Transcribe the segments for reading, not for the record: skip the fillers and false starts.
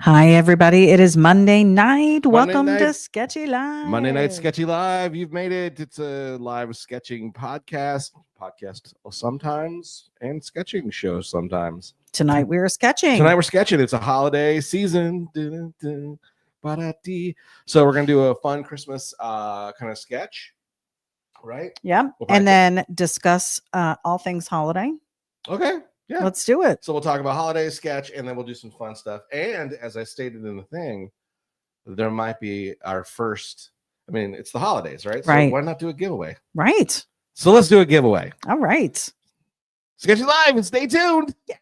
Hi, everybody. It is Monday night. Monday Welcome night. to Sketchy Live. Monday Night Sketchy Live. You've made it. It's a live sketching podcast sometimes and sketching show sometimes. Tonight we are sketching. Tonight we're sketching. It's a holiday season. So we're going to do a fun Christmas kind of sketch, right? Yep. And then discuss all things holiday. Okay. Yeah. Let's do it. So we'll talk about holiday sketch and then we'll do some fun stuff. And as I stated in the thing, there might be our first. I mean, it's the holidays, right? Right. So why not do a giveaway? Right. So let's do a giveaway. All right. Sketchy Live and stay tuned. Yeah.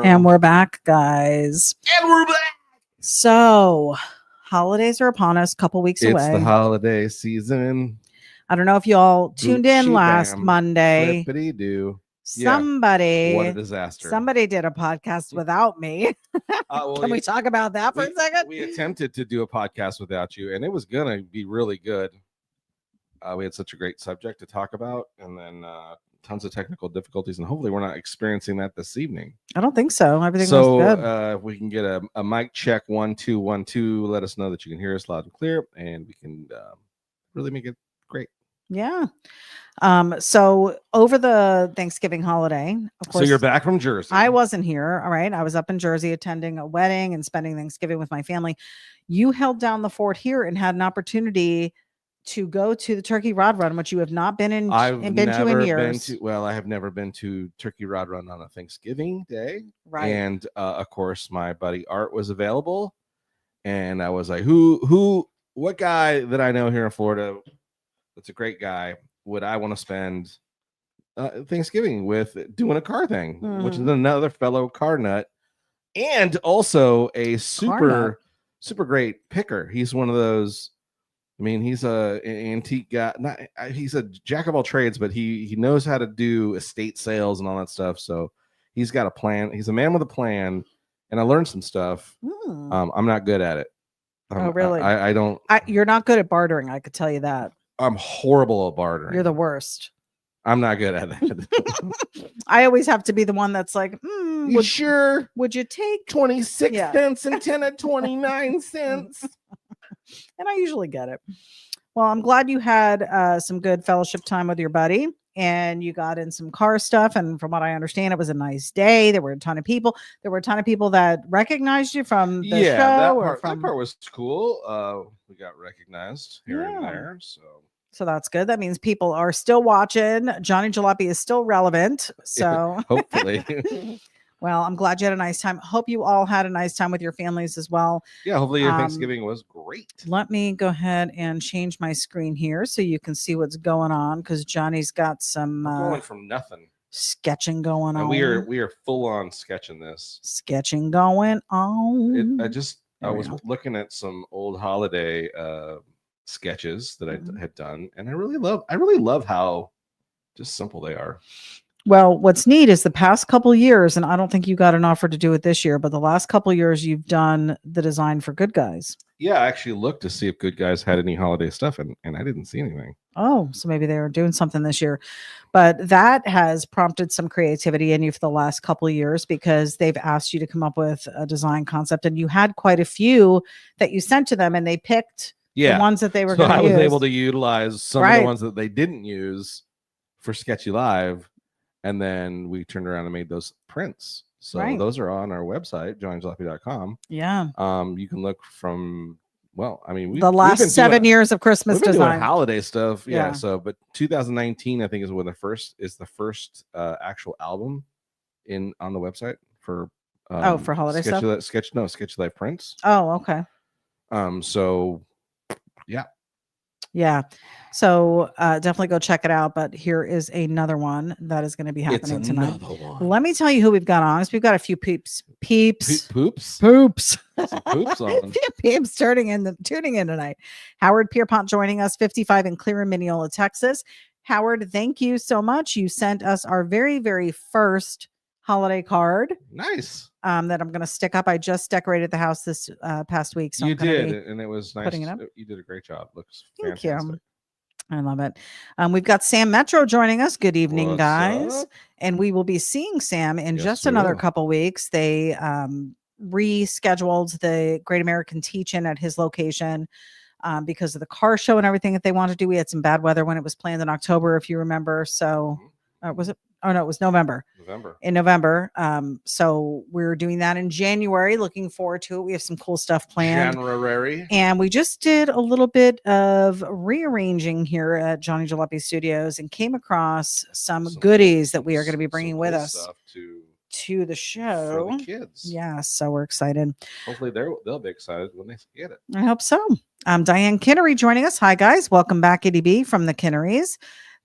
And we're back, guys. And we're back. So, holidays are upon us, a couple weeks away. It's the holiday season. I don't know if y'all tuned in last Monday. Flippity-doo. Somebody, what a disaster. Somebody did a podcast without me. Can we talk about that for a second? We attempted to do a podcast without you, and it was going to be really good. We had such a great subject to talk about, and then tons of technical difficulties, and hopefully we're not experiencing that this evening. I don't think so. Everything was good. If we can get a mic check 1 2 1 2, let us know that you can hear us loud and clear, and we can really make it great. Yeah. So over the Thanksgiving holiday, of course. So you're back from Jersey. I wasn't here. All right. I was up in Jersey attending a wedding and spending Thanksgiving with my family. You held down the fort here and had an opportunity to go to the Turkey Rod Run, which you have not been in. I've been never to in been years. to. Well, I have never been to Turkey Rod Run on a Thanksgiving day. Right. And of course, my buddy Art was available, and I was like, what guy that I know here in Florida that's a great guy would I want to spend Thanksgiving with doing a car thing, which is another fellow car nut and also a super great picker. He's one of those. I mean, he's an antique guy. He's a jack of all trades, but he knows how to do estate sales and all that stuff. So he's got a plan. He's a man with a plan, and I learned some stuff. I'm not good at it. Oh, really? I don't. You're not good at bartering. I could tell you that. I'm horrible at bartering. You're the worst. I'm not good at that. I always have to be the one that's like, sure? Would you take 26 cents and 10 and 29 cents? And I usually get it. Well, I'm glad you had some good fellowship time with your buddy and you got in some car stuff. And from what I understand, it was a nice day. There were a ton of people. There were a ton of people that recognized you from the show. That part was cool. We got recognized here and there. So that's good. That means people are still watching. Johnny Jalopy is still relevant. So hopefully. Well, I'm glad you had a nice time. Hope you all had a nice time with your families as well. Yeah, hopefully your Thanksgiving was great. Let me go ahead and change my screen here so you can see what's going on because Johnny's got some going from nothing sketching going on. We are full on sketching this. Sketching going on. I was looking at some old holiday sketches that I had done, and I really love how just simple they are. Well, what's neat is the past couple years, and I don't think you got an offer to do it this year, but the last couple years you've done the design for Good Guys. Yeah, I actually looked to see if Good Guys had any holiday stuff, and I didn't see anything. Oh, so maybe they were doing something this year. But that has prompted some creativity in you for the last couple of years because they've asked you to come up with a design concept, and you had quite a few that you sent to them, and they picked the ones that they were going to use. I was able to utilize some of the ones that they didn't use for Sketchy Live. And then we turned around and made those prints. So those are on our website, johnnyjalopy.com. Yeah. You can look from well, I mean, The last 7 years of Christmas we've been doing design. holiday stuff. Yeah. Yeah. So, but 2019, I think, is when the first actual album on the website for For holiday stuff. Sketchy Life prints. Oh, okay. So yeah. Yeah. So definitely go check it out. But here is another one that is going to be happening tonight. One. Let me tell you who we've got on. We've got a few poops. Poops. Some poops on. A few peeps tuning in tonight. Howard Pierpont joining us, 55 in Clear, Mineola, Texas. Howard, thank you so much. You sent us our very, very first holiday card. Nice. That I'm going to stick up. I just decorated the house this past week. So you did, and it was nice. Putting it up. You did a great job. Looks Thank fantastic. You. I love it. We've got Sam Metro joining us. Good evening, What's guys. up? And we will be seeing Sam in Yes, just we another will. couple weeks. They rescheduled the Great American Teach-In at his location because of the car show and everything that they wanted to do. We had some bad weather when it was planned in October, if you remember. So was it? Oh, no, it was November. In November. So we're doing that in January. Looking forward to it. We have some cool stuff planned. January. And we just did a little bit of rearranging here at Johnny Jalopy Studios and came across some goodies that we are going to be bringing with us to the show. For the kids. Yeah, so we're excited. Hopefully they'll be excited when they get it. I hope so. Diane Kinnery joining us. Hi, guys. Welcome back, ityB from the Kinnerys.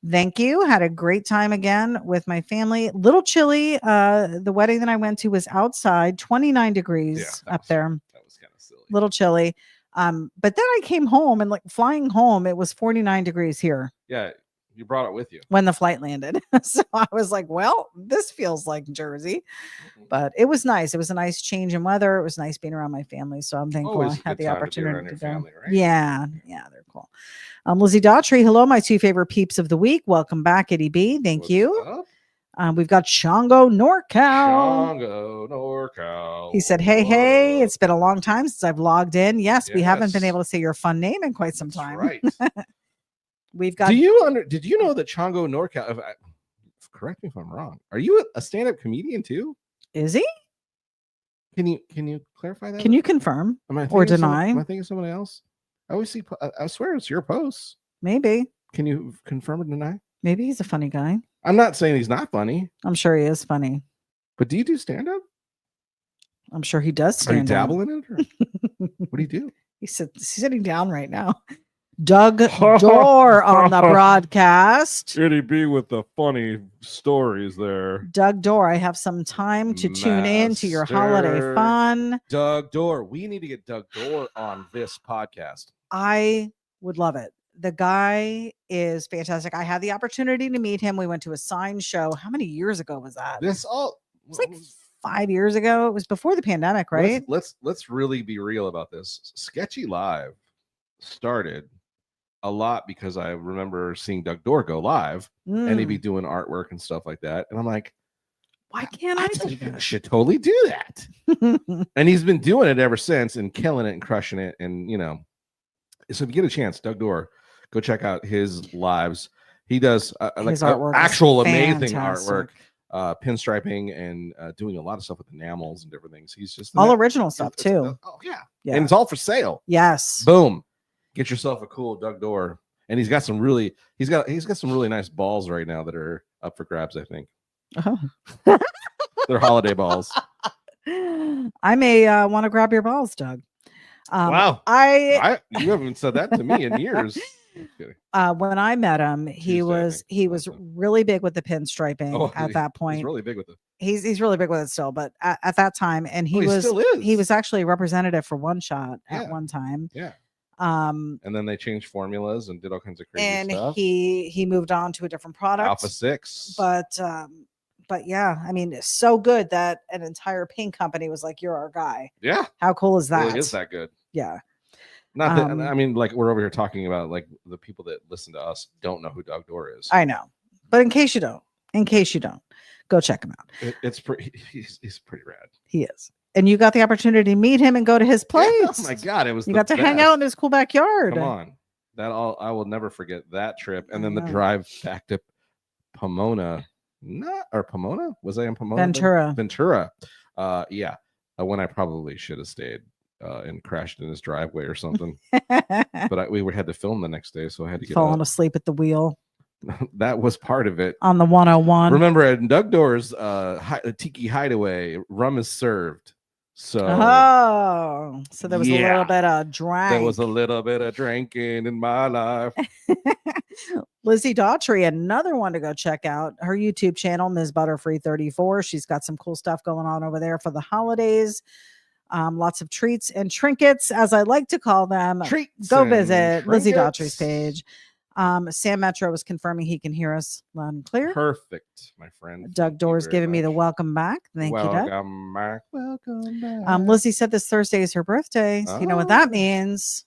Thank you. Had a great time again with my family. Little chilly. The wedding that I went to was outside, 29 degrees up there. That was kind of silly. Little chilly. But then I came home and flying home, it was 49 degrees here. Yeah, you brought it with you. When the flight landed. So I was like, well, this feels like Jersey. But it was nice. It was a nice change in weather. It was nice being around my family. So I'm thankful I had the opportunity to go. Family, right? Yeah, they're cool. Lizzie Daughtry, hello, my two favorite peeps of the week. Welcome back, ityB. Thank you. We've got Shango NorCal. He said, hey, it's been a long time since I've logged in. Yes, we haven't been able to say your fun name in quite some time. Right. We've got. Did you know that Shango NorCal? Correct me if I'm wrong. Are you a stand-up comedian too? Is he? Can you clarify that? Can you confirm or deny? Am I thinking of somebody else? I always see. I swear it's your posts. Maybe. Can you confirm or deny? Maybe he's a funny guy. I'm not saying he's not funny. I'm sure he is funny. But do you do stand-up? I'm sure he does stand-up. Are you dabbling in it? Or what do you do? He's sitting down right now. Doug Dorr on the broadcast. ityB with the funny stories there. Doug Dorr, I have some time to tune in to your holiday fun. Doug Dorr. We need to get Doug Dorr on this podcast. I would love it. The guy is fantastic. I had the opportunity to meet him. We went to a sign show. How many years ago was that? It's like 5 years ago. It was before the pandemic, right? Let's really be real about this. Sketchy Live started a lot because I remember seeing Doug Dorr go live and he'd be doing artwork and stuff like that. And I'm like, why can't I do that? I should totally do that. And he's been doing it ever since and killing it and crushing it. And, so if you get a chance, Doug Dorr, go check out his lives. He does his artwork, actual amazing artwork, pinstriping and doing a lot of stuff with enamels and different things. He's just all original stuff too. Oh yeah. And it's all for sale. Yes. Boom. Get yourself a cool Doug Dorr. And he's got some really nice balls right now that are up for grabs, I think. Oh. They're holiday balls. I may want to grab your balls, Doug. Wow. You haven't said that to me in years. When I met him, he was really big with the pinstriping at that point. He's really big with it. He's really big with it still, but at that time, and he was actually a representative for One Shot at one time. Yeah. And then they changed formulas and did all kinds of crazy stuff. And he moved on to a different product, Alpha 6. But yeah, I mean, it's so good that an entire paint company was like, "You're our guy." Yeah. How cool is that? It really is that good. Yeah. Not that I mean, like we're over here talking about like the people that listen to us don't know who Doug Dorr is. I know, but in case you don't, go check him out. It's pretty. He's pretty rad. He is. And you got the opportunity to meet him and go to his place. Oh my God, you got to hang out in his cool backyard. Come on, I will never forget that trip. And then the drive back to Pomona. Was I in Pomona? Ventura. Yeah. When I probably should have stayed and crashed in his driveway or something. But we had to film the next day, so I had to get Falling up. asleep at the wheel That was part of it. on the 101. Remember at Doug Door's Tiki Hideaway, rum is served. So there was a little bit of drink. There was a little bit of drinking in my life. Lizzie Daughtry, another one to go check out. Her YouTube channel, Ms. Butterfree 34. She's got some cool stuff going on over there for the holidays. Lots of treats and trinkets, as I like to call them. Go visit Lizzie Daughtry's page. Sam Metro was confirming he can hear us loud and clear. Perfect, my friend. Doug Door's giving me the welcome back. Thank you, Doug. Welcome back. Lizzie said this Thursday is her birthday. So you know what that means.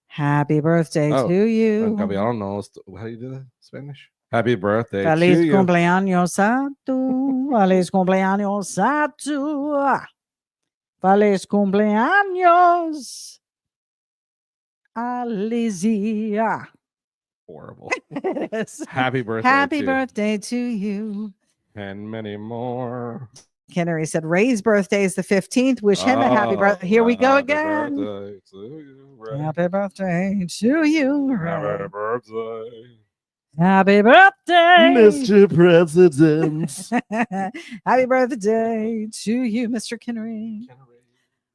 Happy birthday to you. I don't know. How do you do that in Spanish? Happy birthday Feliz to you. cumpleaños a tú. Feliz cumpleaños a tú. Feliz cumpleaños a Lizzie. Horrible. It is. Happy birthday. Happy birthday to you. And many more. Kennery said Ray's birthday is the 15th. Wish him a happy birthday. Here we go again. Birthday to you, Ray. Happy birthday to you, Ray. Happy birthday. Happy birthday, Mr. President. Happy birthday to you, Mr. Kennery.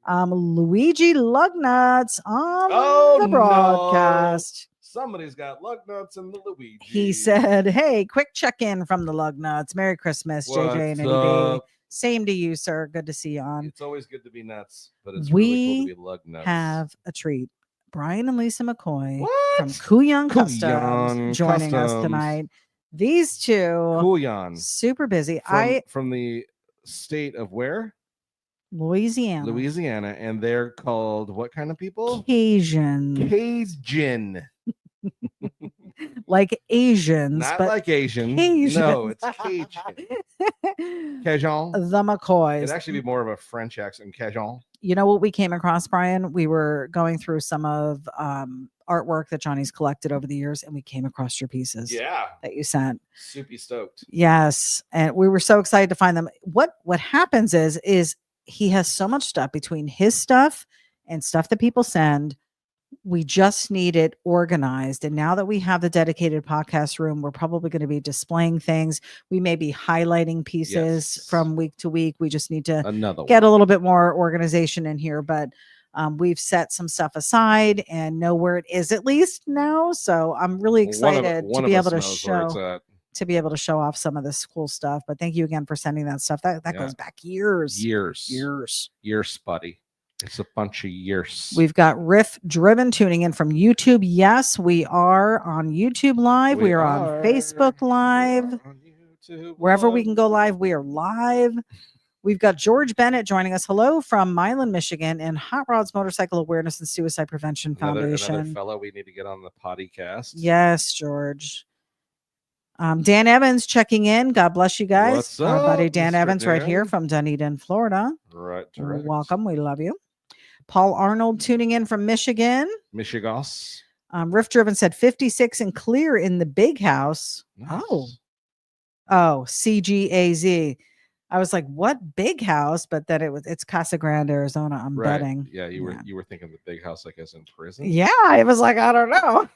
Luigi Lugnuts on the broadcast. No. Somebody's got lug nuts in the Luigi. He said, hey, quick check-in from the Lugnuts. Merry Christmas, JJ and ityB. Same to you, sir. Good to see you on. It's always good to be nuts, but it's really cool to be lug nuts. Have a treat. Brian and Lisa McCoy from Kuyon Customs joining us tonight. These two, Kuyon, super busy. From the state of where? Louisiana, and they're called what kind of people? Cajun. Like Asians, not but like Asian. Cajun. No, it's Cajun. Cajun. The McCoys. It'd actually be more of a French accent. Cajun. You know what we came across, Brian? We were going through some of artwork that Johnny's collected over the years, and we came across your pieces. Yeah, that you sent. Soupy stoked. Yes, and we were so excited to find them. What happens is he has so much stuff between his stuff and stuff that people send. We just need it organized. And now that we have the dedicated podcast room, we're probably going to be displaying things. We may be highlighting pieces from week to week. We just need to get a little bit more organization in here. But we've set some stuff aside and know where it is at least now. So I'm really excited to be able to show off some of this cool stuff. But thank you again for sending that stuff. That goes back years, buddy. It's a bunch of years. We've got Riff Driven tuning in from YouTube. Yes, we are on YouTube Live. We are on Facebook Live. Wherever we can go live, we are live. We've got George Bennett joining us. Hello from Milan, Michigan, and Hot Rods Motorcycle Awareness and Suicide Prevention Foundation. Another fellow we need to get on the podcast. Yes, George. Dan Evans checking in. God bless you guys. What's Our up, buddy Dan Mr. Evans right Dan? here from Dunedin, Florida. Right. Welcome. We love you. Paul Arnold tuning in from Michigan. Michigos. Riff Driven said 56 and clear in the big house. Nice. Oh, CGAZ. I was like, what big house? But then it's Casa Grande, Arizona. I'm betting. Yeah, you were thinking the big house, like as in prison. Yeah, I was like, I don't know.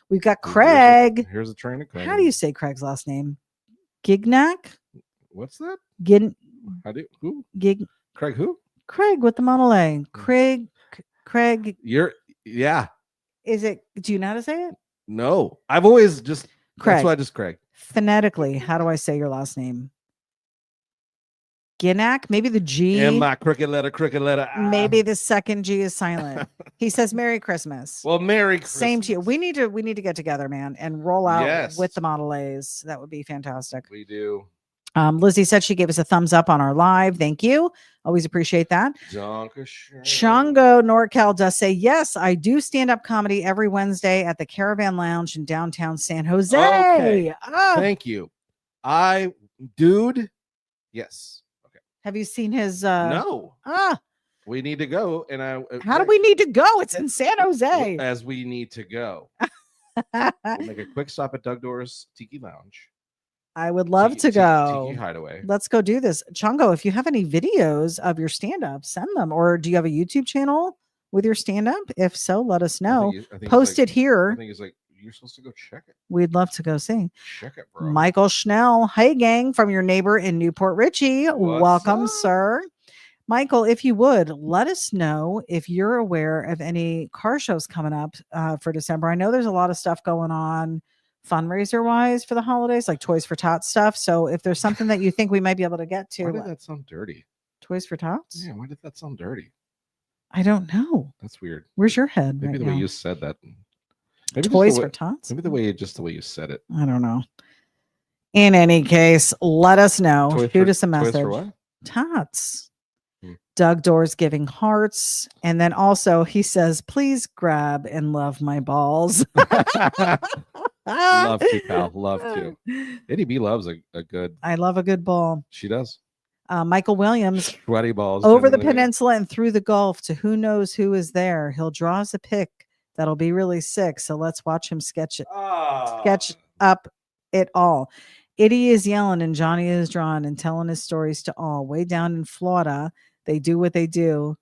We've got Craig. Here's a train of Craig. How do you say Craig's last name? Gignac? What's that? Who? Craig who? Craig with the Model A. Craig. Yeah. Is it? Do you know how to say it? No, I've always just Craig. That's why I just Craig. Phonetically, how do I say your last name? Ginac, maybe the G. And my crooked letter. Maybe the second G is silent. He says Merry Christmas. Well, Merry Christmas. Same to you. We need to get together, man, and roll out with the Model A's. That would be fantastic. We do. Lizzie said she gave us a thumbs up on our live. Thank you. Always appreciate that. Chongo NorCal does say, yes, I do stand-up comedy every Wednesday at the Caravan Lounge in downtown San Jose. Okay. Thank you. Yes. Okay. Have you seen his No. We need to go. And how do we need to go? It's in San Jose. As we need to go. We'll make a quick stop at Doug Door's Tiki Lounge. I would love to Tiki go. Hideaway. Let's go do this. Chungo, if you have any videos of your stand-up, send them. Or do you have a YouTube channel with your stand-up? If so, let us know. I think Post like, it here. I think it's like, you're supposed to go check it. We'd love to go see. Check it, bro. Michael Schnell. Hey, gang, from your neighbor in Newport Richie. What's Welcome, up? sir. Michael, if you would, let us know if you're aware of any car shows coming up for December. I know there's a lot of stuff going on fundraiser wise for the holidays, like Toys for Tots stuff. So if there's something that you think we might be able to get to, Why did that sound dirty? Toys for Tots? Yeah, why did that sound dirty? I don't know. That's weird. Where's your head? Maybe right the now? way you said that. Maybe Toys for Tots? Maybe the way you said it. I don't know. In any case, let us know. Shoot us a message. Toys for what? Tots. Doug Doors giving hearts. And then also he says, please grab and love my balls. Love to, pal. Love to. ityB loves a good. I love a good ball. She does. Michael Williams. Sweaty balls. Over the peninsula and through the Gulf to who knows who is there. He'll draw us a pic that'll be really sick. So let's watch him sketch up it all. Itty is yelling and Johnny is drawing and telling his stories to all. Way down in Florida, they do what they do,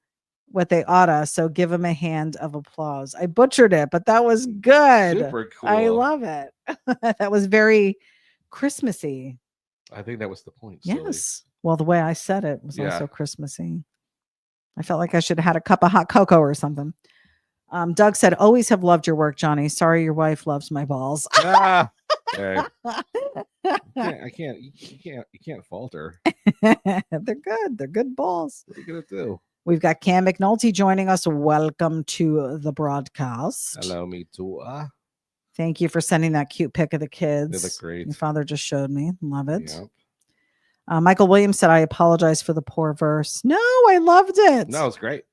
what they oughta. So give him a hand of applause. I butchered it, but that was good. Super cool. I love it. That was very Christmassy. I think that was the point. Yes. Silly. Well, the way I said it was also Christmassy. I felt like I should have had a cup of hot cocoa or something. Doug said, always have loved your work, Johnny. Sorry your wife loves my balls. Okay. You can't falter. They're good. They're good balls. What are you gonna do? We've got Cam McNulty joining us. Welcome to the broadcast. Hello, me too. Thank you for sending that cute pic of the kids. They look great. Your father just showed me. Love it. Yep. Michael Williams said, I apologize for the poor verse. No, I loved it. No, it's great.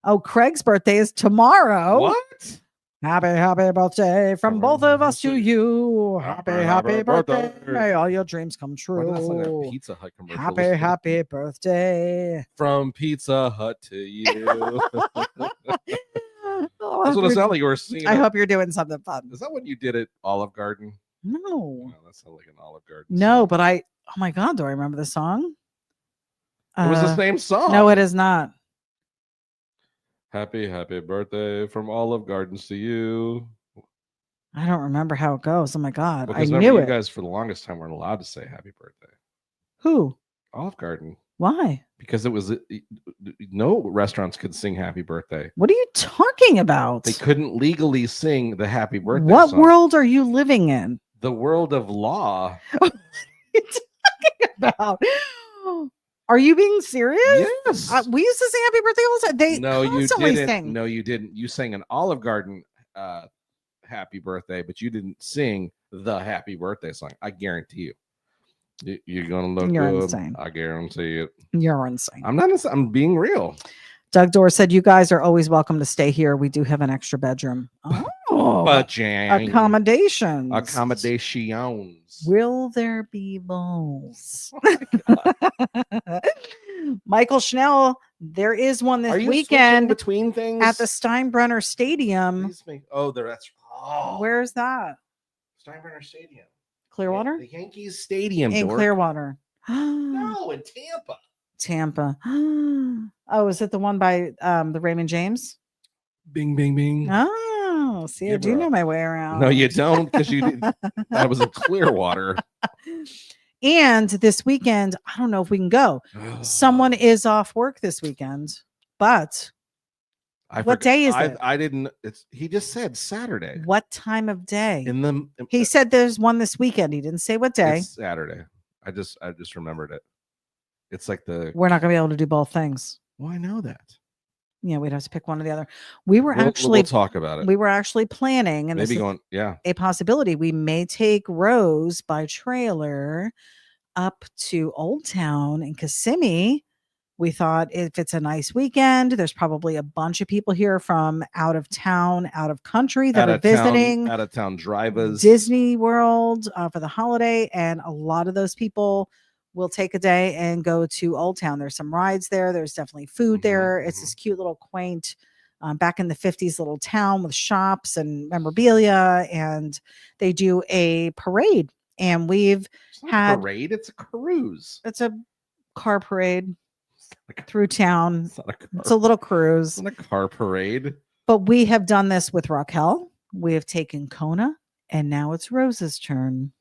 Oh, Craig's birthday is tomorrow. What? Happy birthday from both of us to you. Happy birthday. May all your dreams come true. Why did I sing that Pizza Hut commercial? Happy birthday. From Pizza Hut to you. That's what it sounded like you were singing. I hope you're doing something fun. Is that what you did at Olive Garden? No. Wow, that sounded like an Olive Garden No, song. but oh my God, do I remember the song? It was the same song. No, it is not. Happy birthday from Olive Gardens to you. I don't remember how it goes. Oh my God. Because I knew it. You guys for the longest time weren't allowed to say happy birthday. Who? Olive Garden. Why? Because it was no restaurants could sing happy birthday. What are you talking about? They couldn't legally sing the happy birthday What song. world are you living in? The world of law. What are you talking about? Are you being serious? Yes. We used to sing happy birthday all the time. They No, you constantly didn't. sing. No, you didn't. You sang an Olive Garden happy birthday, but you didn't sing the happy birthday song. I guarantee you. You're gonna look You're good. insane. I guarantee it. You're insane. I'm not. I'm being real. Doug Dorr said, you guys are always welcome to stay here. We do have an extra bedroom. Oh, accommodations. Accommodations. Will there be balls? Michael Schnell, there is one this weekend between things at the Steinbrenner Stadium. That's Where's that? Steinbrenner Stadium. Clearwater? The Yankees Stadium. In Clearwater. No, in Tampa. Tampa. Oh, is it the one by the Raymond James? Bing, bing, bing. Oh, see, I do know my way around. No, you don't, because you did. That was in Clearwater. And this weekend, I don't know if we can go. Someone is off work this weekend, but what day is it? I didn't. He just said Saturday. What time of day? He said there's one this weekend. He didn't say what day. It's Saturday. I just remembered it. It's like we're not gonna be able to do both things. Well, I know that. Yeah, we'd have to pick one or the other. We'll talk about it. We were actually planning, and maybe a possibility. We may take Rose by trailer up to Old Town in Kissimmee. We thought if it's a nice weekend, there's probably a bunch of people here from out of town, out of country that are visiting. Out of town drivers. Disney World for the holiday. And a lot of those people will take a day and go to Old Town. There's some rides there. There's definitely food there. It's this cute little quaint, back in the 50s little town with shops and memorabilia. And they do a parade And we've It's not had a parade, it's a cruise. it's a car parade Like, through town. it's not a car, It's a little cruise. it's not a car parade. But we have done this with Raquel. We have taken Kona, and now it's Rose's turn.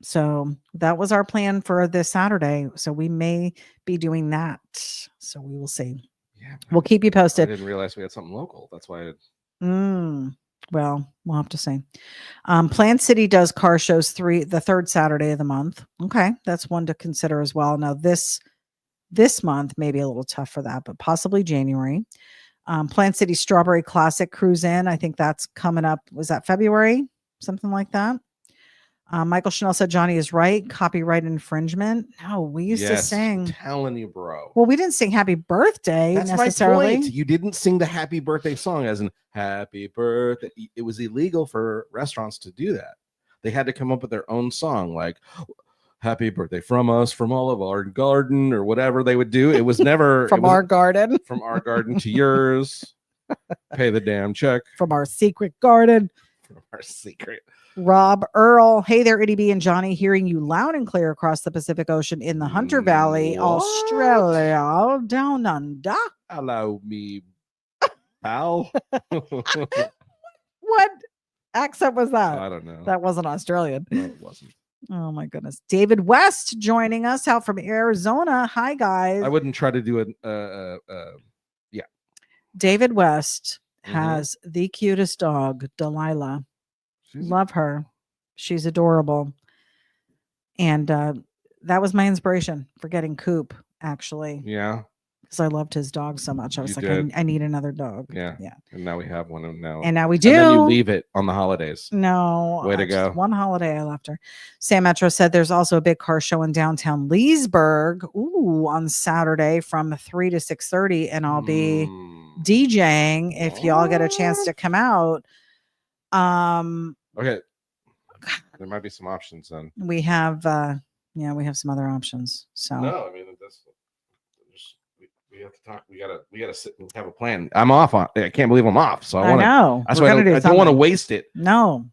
So that was our plan for this Saturday. So we may be doing that. So we will see. Yeah, We'll keep you I posted. didn't realize we had something local. That's why. Well, we'll have to see. Plant City does car shows the third Saturday of the month. Okay, that's one to consider as well. Now this month may be a little tough for that, but possibly January. Plant City Strawberry Classic Cruise In. I think that's coming up. Was that February? Something like that. Michael Chanel said Johnny is right. Copyright infringement. No, we used to sing. I'm telling you, bro. Well, we didn't sing Happy Birthday That's necessarily. my point. You didn't sing the Happy Birthday song as in Happy Birthday. It was illegal for restaurants to do that. They had to come up with their own song, like Happy Birthday from us, from all of our garden, or whatever they would do. It was never From our garden. From our garden to yours. Pay the damn check. From our secret garden. From our secret. Rob Earl. Hey there, ityB and Johnny. Hearing you loud and clear across the Pacific Ocean in the Hunter Valley, What? Australia, down under. Hello, me pal. What accent was that? I don't know. That wasn't Australian. No, it wasn't. Oh my goodness. David West joining us out from Arizona. Hi guys. I wouldn't try to do it. Yeah. David West has the cutest dog, Delilah. Love her. She's adorable. And that was my inspiration for getting Coop, actually. Yeah. Because I loved his dog so much. I was I need another dog. Yeah. Yeah. And now we have one. And now we do. And then you leave it on the holidays. No. Way to go. One holiday I left her. Sam Metro said there's also a big car show in downtown Leesburg. Ooh, on Saturday from 3 to 6:30. And I'll be DJing if y'all get a chance to come out. Okay. There might be some options then. We have we have some other options. So no, I mean we have to talk. We gotta sit and have a plan. I'm off on. I can't believe I'm off. So I know. That's why I don't want to waste it. No,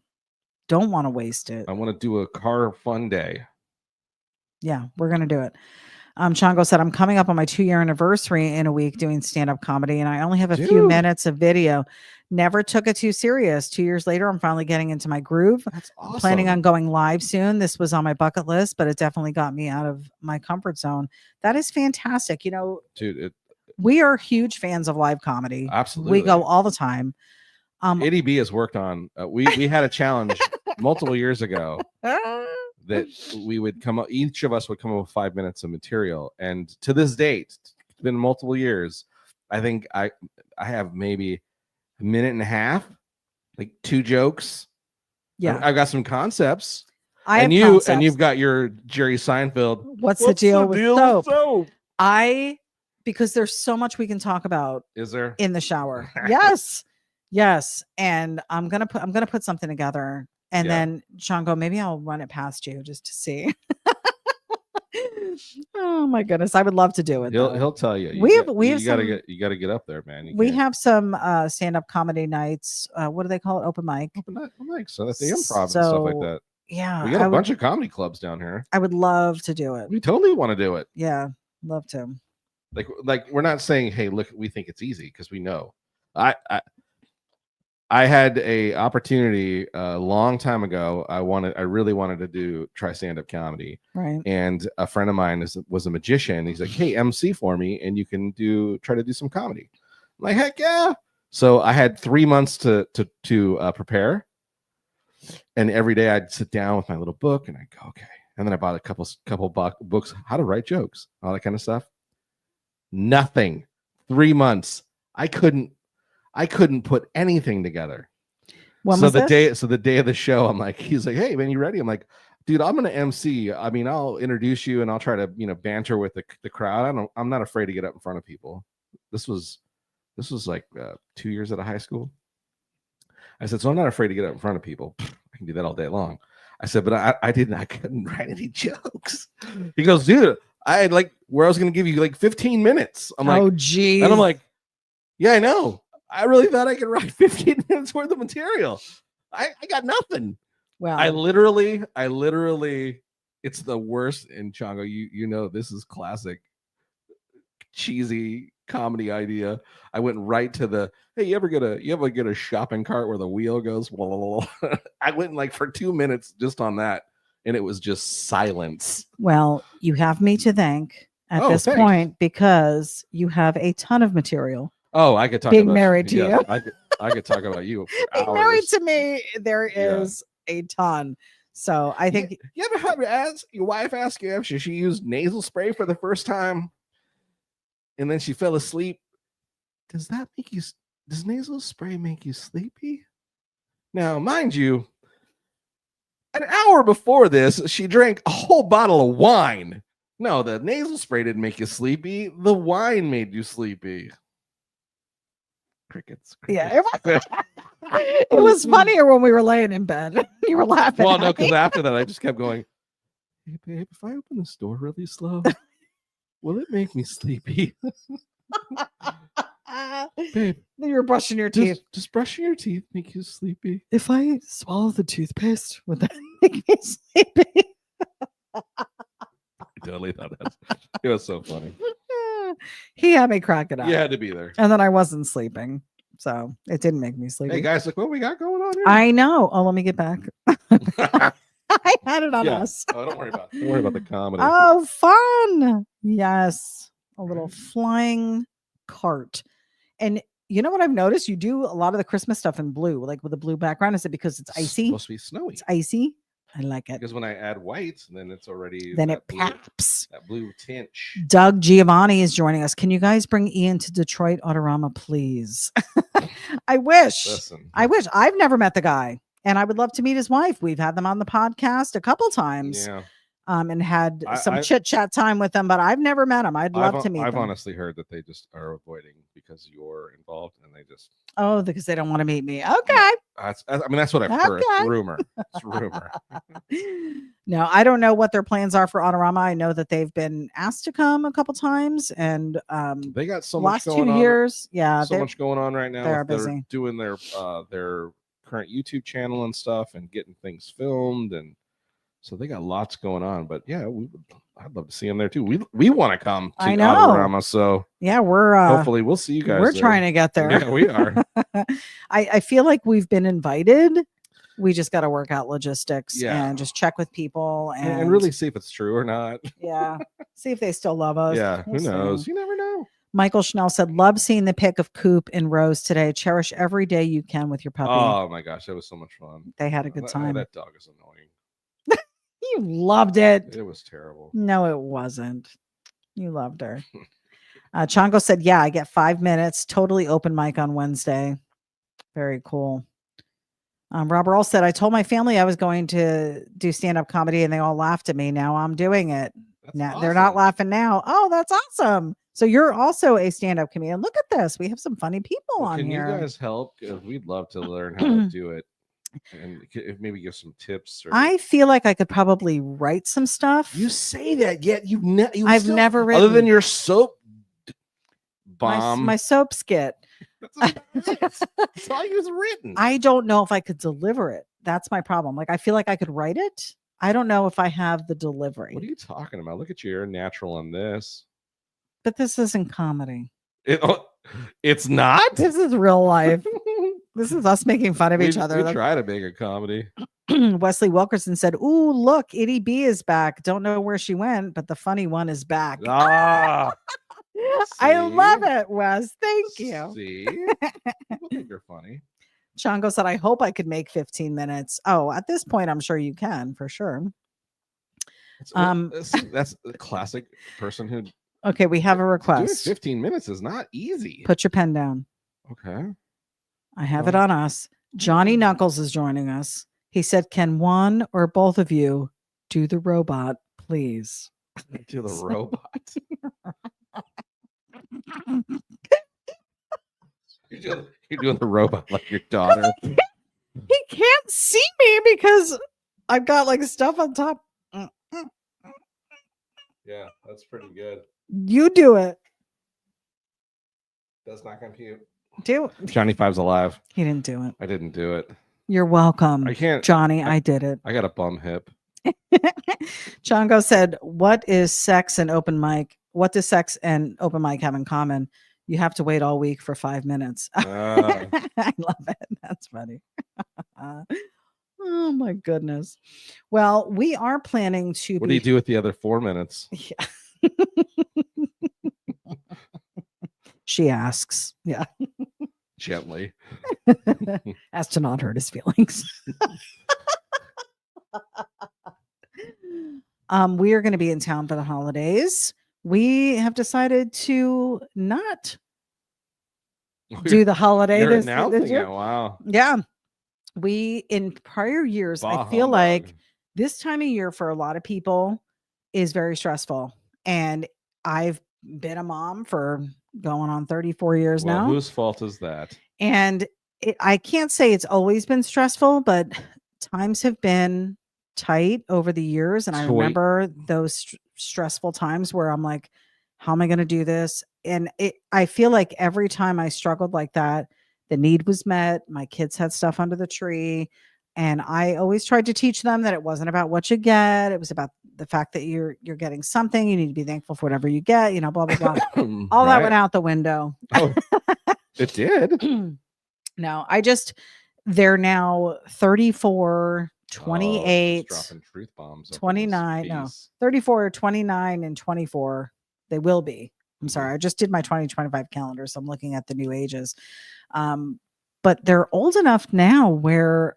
don't want to waste it. I want to do a car fun day. Yeah, we're gonna do it. Chongo said, I'm coming up on my 2-year anniversary in a week doing stand-up comedy, and I only have a few minutes of video. Never took it too serious. 2 years later, I'm finally getting into my groove. That's awesome. Planning on going live soon. This was on my bucket list, but it definitely got me out of my comfort zone. That is fantastic. You know, dude, we are huge fans of live comedy. Absolutely. We go all the time. ityB has worked on, we had a challenge multiple years ago that we would come up, each of us would come up with 5 minutes of material. And to this date, it's been multiple years. I think I have maybe a minute and a half, like 2 jokes. Yeah. I've got some concepts. And you've got your Jerry Seinfeld. What's the deal with soap? Because there's so much we can talk about. Is there? In the shower. Yes. Yes. And I'm gonna put something together. And then Chongo, maybe I'll run it past you just to see. Oh my goodness. I would love to do it. He'll tell you. You gotta get up there, man. We have some stand-up comedy nights. What do they call it? Open mic. Open mic. So that's the improv and stuff like that. Yeah. We got a bunch of comedy clubs down here. I would love to do it. We totally want to do it. Yeah. Love to. Like we're not saying, hey, look, we think it's easy, because we know. I had a opportunity a long time ago. I really wanted to try stand-up comedy. Right. And a friend of mine was a magician. He's like, hey, MC for me, and you can try to do some comedy. I'm like, heck yeah. So I had 3 months to prepare. And every day I'd sit down with my little book and I'd go, okay. And then I bought a couple books, how to write jokes, all that kind of stuff. Nothing. 3 months. I couldn't put anything together. So the day of the show, I'm like, he's like, hey man, you ready? I'm like, dude, I'm gonna MC. I mean, I'll introduce you and I'll try to banter with the crowd. I'm not afraid to get up in front of people. This was like 2 years out of high school. I said, so I'm not afraid to get up in front of people. I can do that all day long. I said, but I couldn't write any jokes. He goes, dude, I had where I was gonna give you 15 minutes. I'm like, oh geez. And I'm like, yeah, I know. I really thought I could write 15 minutes worth of material. I got nothing. Well, I literally, it's the worst. And Chongo, you know, this is classic cheesy comedy idea. I went right to the, hey, you ever get a shopping cart where the wheel goes? I went like for 2 minutes just on that, and it was just silence. well, you have me to thank at this Thanks. point because you have a ton of material. Oh, I could talk Being about married to you. I could talk about you for Being hours. married to me, there is a ton. So I think you ever have to ask your wife ask you if she used nasal spray for the first time, and then she fell asleep? Does nasal spray make you sleepy? Now, mind you, an hour before this, she drank a whole bottle of wine. No, the nasal spray didn't make you sleepy. The wine made you sleepy. Crickets. yeah, it was funnier when we were laying in bed. You were laughing. Well, no, because after that, I just kept going, hey, babe, if I open this door really slow, will it make me sleepy? Babe, you were brushing your teeth. Does brushing your teeth make you sleepy? If I swallow the toothpaste, would that make me sleepy? I totally thought it was so funny. He had me cracking up. You had to be there. And then I wasn't sleeping. So it didn't make me sleepy. Hey guys, look what we got going on here. I know. Oh, let me get back. I had it on us. Oh, don't worry about the comedy. Oh, fun. Yes. A little flying cart. And you know what I've noticed? You do a lot of the Christmas stuff in blue, like with a blue background. Is it because it's icy? It's supposed to be snowy. It's icy. I like it. Because when I add white, then it's already then it pops. That blue tinge. Doug Giovanni is joining us. Can you guys bring Ian to Detroit Autorama, please? I wish. Listen. I wish. I've never met the guy, and I would love to meet his wife. We've had them on the podcast a couple times. Yeah. And had some chit chat time with them, but I've never met him. I'd love to meet them. I've honestly heard that they just are avoiding because you're involved, and they just because they don't want to meet me. Okay, that's what I've heard. It's rumor. It's rumor. No, I don't know what their plans are for Autorama. I know that they've been asked to come a couple times, and they got so much last going 2 on. years. Yeah, so much going on right now. They're busy doing their current YouTube channel and stuff, and getting things filmed and. So they got lots going on, but yeah, I'd love to see them there too. We want to come to Autorama, so yeah, we're hopefully we'll see you guys. We're trying to get there. Yeah, we are. I feel like we've been invited. We just got to work out logistics and just check with people and really see if it's true or not. Yeah, see if they still love us. Yeah, who knows? You never know. Michael Schnell said, "Love seeing the pic of Coop and Rose today. Cherish every day you can with your puppy." Oh my gosh, that was so much fun. They had a good time. That dog is annoying. You loved it. It was terrible. No, it wasn't. You loved her. Chongo said, yeah, I get 5 minutes. Totally open mic on Wednesday. Very cool. Rob Earl said, I told my family I was going to do stand-up comedy and they all laughed at me. Now I'm doing it. Now they're not laughing now. Oh, that's awesome. So you're also a stand-up comedian. Look at this. We have some funny people on here. Can you guys help? We'd love to learn how to do it. And maybe give some tips. I feel like I could probably write some stuff. You say that, yet I've never written. Other than your soap bomb. My soap skit. That's all you've written. I don't know if I could deliver it. That's my problem. Like, I feel like I could write it. I don't know if I have the delivery. What are you talking about? Look at you. You're natural on this. But this isn't comedy. It's not? This is real life. This is us making fun of each other. We try to make a comedy. Wesley Wilkerson said, ooh, look, ityB is back. Don't know where she went, but the funny one is back. Ah, I love it, Wes. Thank you. See? I think you're funny. Chongo said, I hope I could make 15 minutes. Oh, at this point, I'm sure you can, for sure. That's a classic person who... Okay, we have a request. Doing 15 minutes is not easy. Put your pen down. Okay. I have it on us. Johnny Knuckles is joining us. He said, can one or both of you do the robot, please? Do the robot. You're doing the robot like your daughter. He can't see me because I've got like stuff on top. Yeah, that's pretty good. You do it. Does not compute. Do Johnny Five's alive. He didn't do it. I didn't do it. You're welcome. I can't, Johnny, I did it. I got a bum hip. Chongo said, "What is sex and open mic? What does sex and open mic have in common? You have to wait all week for 5 minutes." Uh, I love it. That's funny. Oh my goodness. Well, we are planning to what do you do with the other 4 minutes? Yeah. She asks. Yeah. Gently. As to not hurt his feelings. We are going to be in town for the holidays. We have decided to not do the holiday You're this announcing year. it. Wow. Yeah. We, in prior years, Bah I feel humbug. like this time of year for a lot of people is very stressful. And I've been a mom for going on 34 years Well, now. whose fault is that? And I can't say it's always been stressful, but times have been tight over the years. And I Sweet. remember those stressful times where I'm like, how am I going to do this? And I feel like every time I struggled like that, the need was met. My kids had stuff under the tree. And I always tried to teach them that it wasn't about what you get. It was about the fact that you're getting something. You need to be thankful for whatever you get, blah, blah, blah. All that went out the window. Oh, it did. No, they're now 34, 28, just dropping truth bombs. 29, no, 34, 29, and 24. They will be. I'm Mm-hmm. sorry. I just did my 2025 calendar, so I'm looking at the new ages. But they're old enough now where,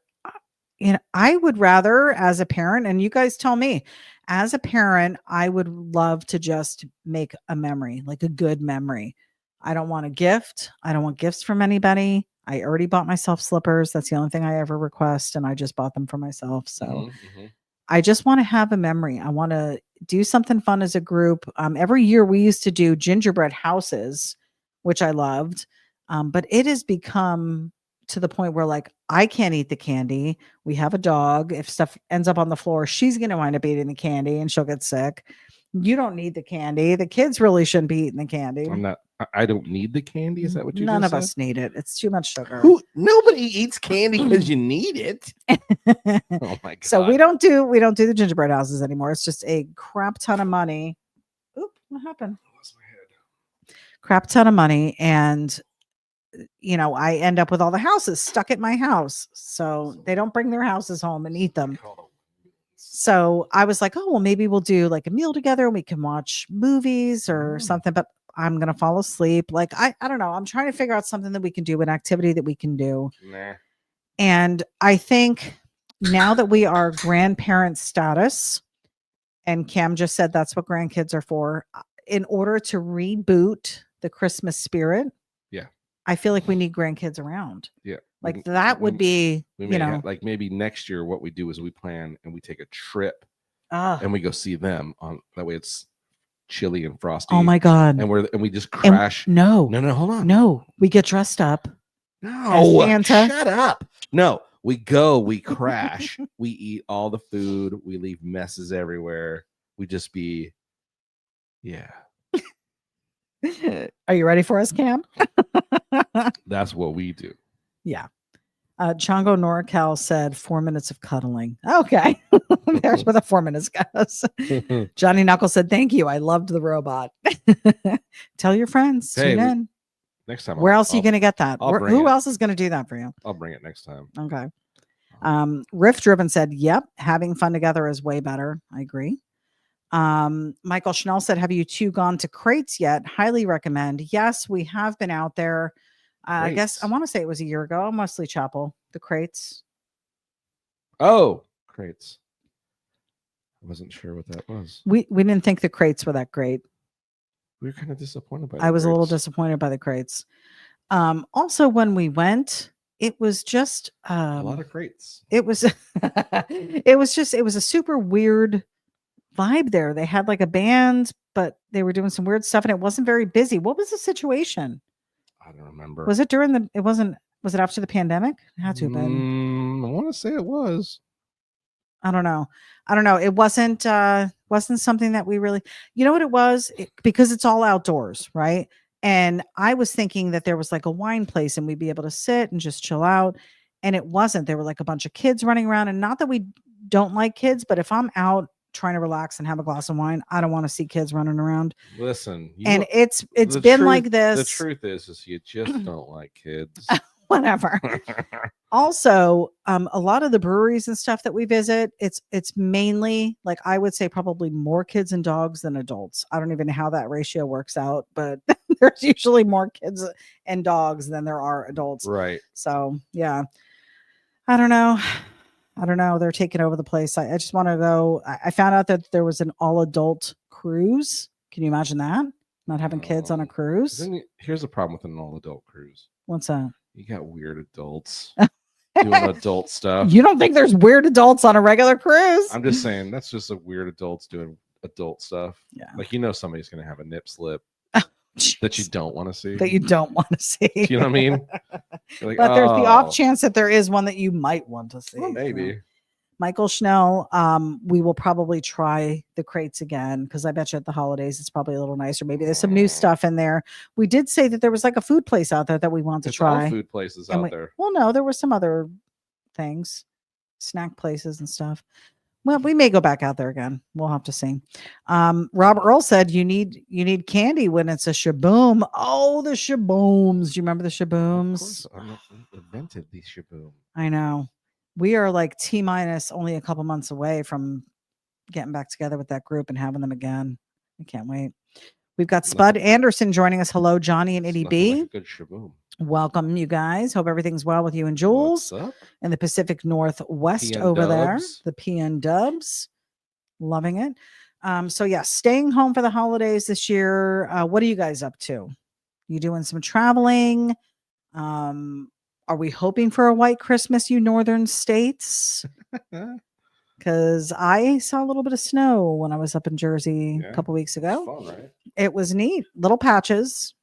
I would rather, as a parent, and you guys tell me, as a parent, I would love to just make a memory, like a good memory. I don't want a gift. I don't want gifts from anybody. I already bought myself slippers. That's the only thing I ever request. And I just bought them for myself. So I just want to have a memory. I want to do something fun as a group. Every year we used to do gingerbread houses, which I loved. But it has become to the point where, like, I can't eat the candy. We have a dog. If stuff ends up on the floor, she's going to wind up eating the candy and she'll get sick. You don't need the candy. The kids really shouldn't be eting the candy. I don't need the candy. Is that what you None just of said? us need it. It's too much sugar. Nobody eats candy because you need it. Oh my god. So we don't do the gingerbread houses anymore. It's just a crap ton of money. Oop, what happened? I lost my head. Crap ton of money. And I end up with all the houses stuck at my house. So they don't bring their houses home and eat them. So I was like, oh, well, maybe we'll do like a meal together and we can watch movies or something, but I'm going to fall asleep. Like, I don't know. I'm trying to figure out something that we can do, an activity that we can do. Nah. And I think now that we are grandparent status, and Cam just said that's what grandkids are for, in order to reboot the Christmas spirit. Yeah. I feel like we need grandkids around. Yeah. Like that would be, like maybe next year what we do is we plan and we take a trip and we go see them on that way. It's chilly and frosty. Oh my God. And we just crash. No, hold on. No, we get dressed up. No, Santa. Shut up. No, we crash. We eat all the food. We leave messes everywhere. We just be, yeah. Are you ready for us, Cam? That's what we do. Yeah. Chongo NorCal said 4 minutes of cuddling. Okay. There's where the 4 minutes goes. Johnny Knuckles said, thank you. I loved the robot. Tell your friends. Tune in. Next time. Where else are you going to get that? Who it. else is going to do that for you? I'll bring it next time. Okay. Riff Driven said, yep. Having fun together is way better. I agree. Michael Schnell said, have you two gone to Crates yet? Highly recommend. Yes, we have been out there. I guess I want to say it was a year ago. Mostly Chapel, the Crates. Oh, Crates. I wasn't sure what that was. We didn't think the Crates were that great. We were kind of disappointed by. I was a little disappointed by the Crates. Also, when we went, it was just a lot of Crates. It was it was a super weird vibe there. They had like a band, but they were doing some weird stuff and it wasn't very busy. What was the situation? I don't remember. Was it was it after the pandemic? It had to have been. I want to say it was. I don't know. It wasn't something that we really, what it was? Because it's all outdoors, right? And I was thinking that there was like a wine place and we'd be able to sit and just chill out. And it wasn't. There were like a bunch of kids running around, and not that we don't like kids, but if I'm out trying to relax and have a glass of wine, I don't want to see kids running around. Listen, And it's been like The this. truth is you just don't like kids. Whatever. Also, a lot of the breweries and stuff that we visit, it's mainly, like, I would say probably more kids and dogs than adults. I don't even know how that ratio works out, but there's usually more kids and dogs than there are adults. Right. So yeah, I don't know. They're taking over the place. I just want to go. I found out that there was an all adult cruise. Can you imagine that? Not having kids on a cruise. Here's the problem with an all adult cruise. What's that? You got weird adults doing adult stuff. You don't think there's weird adults on a regular cruise? I'm just saying that's just a weird adults doing adult stuff. Yeah. Like, somebody's going to have a nip slip that you don't want to see. That you don't want to see. Do you know what I mean? Like, but there's the off chance that there is one that you might want to see. Well, maybe. Michael Schnell, we will probably try the crates again, because I bet you at the holidays it's probably a little nicer. Maybe there's some new stuff in there. We did say that there was like a food place out there that we want to try. All food places out there. Well, no, there were some other things, snack places and stuff. Well, we may go back out there again. We'll have to see. Robert Earl said you need candy when it's a shaboom. Oh, the shabooms. Do you remember the shabooms? Of course, I invented these shaboom. I know. We are like T-minus only a couple months away from getting back together with that group and having them again. I can't wait. We've got Spud Anderson joining us. Hello, Johnny and ityB. Like good shaboom. Welcome, you guys. Hope everything's well with you and Jules in the Pacific Northwest over there. The PN Dubs. Loving it. So yeah, staying home for the holidays this year. What are you guys up to? You doing some traveling? Are we hoping for a white Christmas, you northern states? Because I saw a little bit of snow when I was up in Jersey a couple weeks ago. Fun, right? It was neat. Little patches.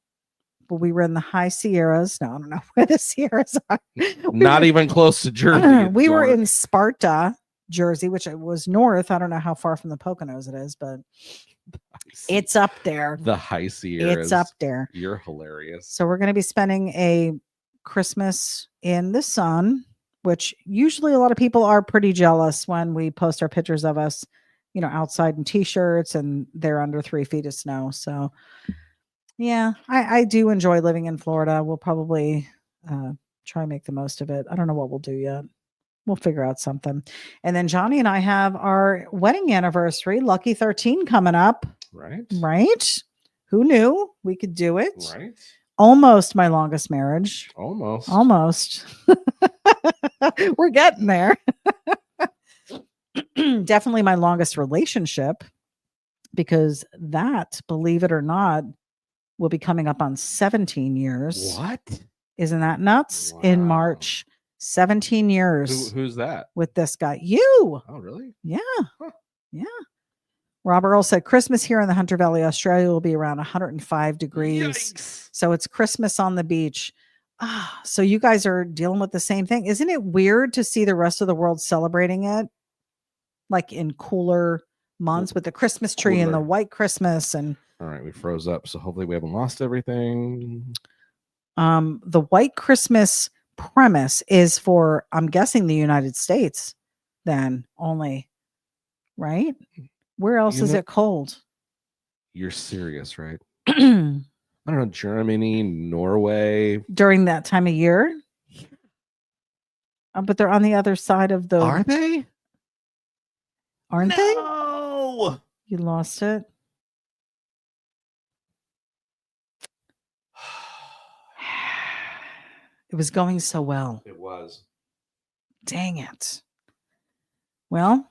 But we were in the high Sierras. No, I don't know where the Sierras are. Not even close to Jersey. We were in Sparta, Jersey, which was north. I don't know how far from the Poconos it is, but it's up there. The high Sierras. It's up there. You're hilarious. So we're going to be spending a Christmas in the sun, which usually a lot of people are pretty jealous when we post our pictures of us, outside in t-shirts and they're under 3 feet of snow. So yeah, I do enjoy living in Florida. We'll probably try and make the most of it. I don't know what we'll do yet. We'll figure out something. And then Johnny and I have our wedding anniversary, Lucky 13, coming up. Right? Who knew we could do it? Right. Almost my longest marriage. Almost. We're getting there. Definitely my longest relationship, because that, believe it or not, will be coming up on 17 years. What? Isn't that nuts? Wow. In March. 17 years. Who's that? With this guy. You. Oh, really? Yeah. Huh. Yeah. Robert Earl said Christmas here in the Hunter Valley, Australia will be around 105 degrees. Yikes. So it's Christmas on the beach. So you guys are dealing with the same thing. Isn't it weird to see the rest of the world celebrating it? Like in cooler months with the Christmas tree and the white Christmas. And all right, we froze up. So hopefully we haven't lost everything. The white Christmas premise is for, I'm guessing, the United States then only, right? Where else is it cold? You're serious, right? I don't know, Germany, Norway. During that time of year? But they're on the other side of the... Are they? Aren't they? No! You lost it? It was going so well. It was. Dang it. Well,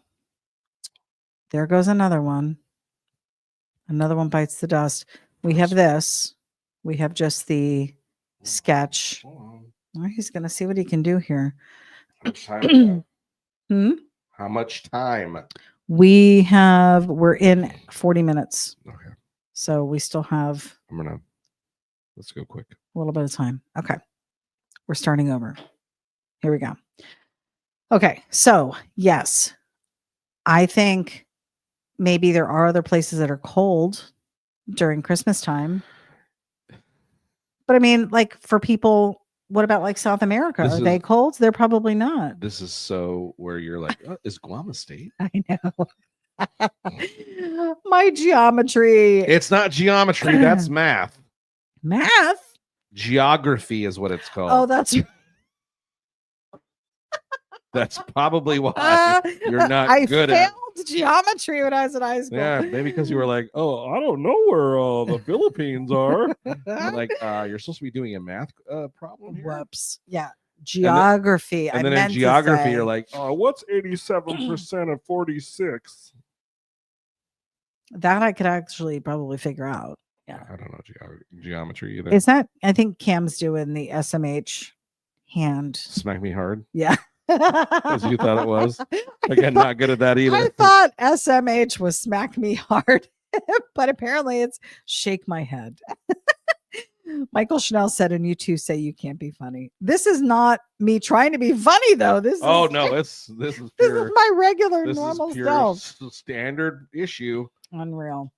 there goes another one. Another one bites the dust. We have this. We have just the sketch. He's going to see what he can do here. How much time? How much time? We're in 40 minutes. Okay. So we still have... Let's go quick. A little bit of time. Okay. We're starting over. Here we go. Okay. So yes, I think maybe there are other places that are cold during Christmas time. But I mean, like, for people what about like South America? This Are they is- cold? They're probably not. This is so where you're like, is Guam a state? I know. My geometry. It's not geometry. That's math. Math. Geography is what it's Oh, called. that's probably why you're not I good failed at geometry when I was in high school. Yeah, maybe because you were like, oh, I don't know where the Philippines are. You're like, you're supposed to be doing a math problem here. Whoops. Yeah. Geography. And then in geography, you're like, oh, what's 87% of 46? That I could actually probably figure out. Yeah. I don't know geometry either. Is that, I think Cam's doing the SMH hand. Smack me hard. Yeah. As you thought it was. Again, not good at that either. I thought SMH was smack me hard, but apparently it's shake my head. Michael Schnell said, and you two say you can't be funny. This is not me trying to be funny, though. This no, this is this is my regular, normal self. Standard issue. Unreal.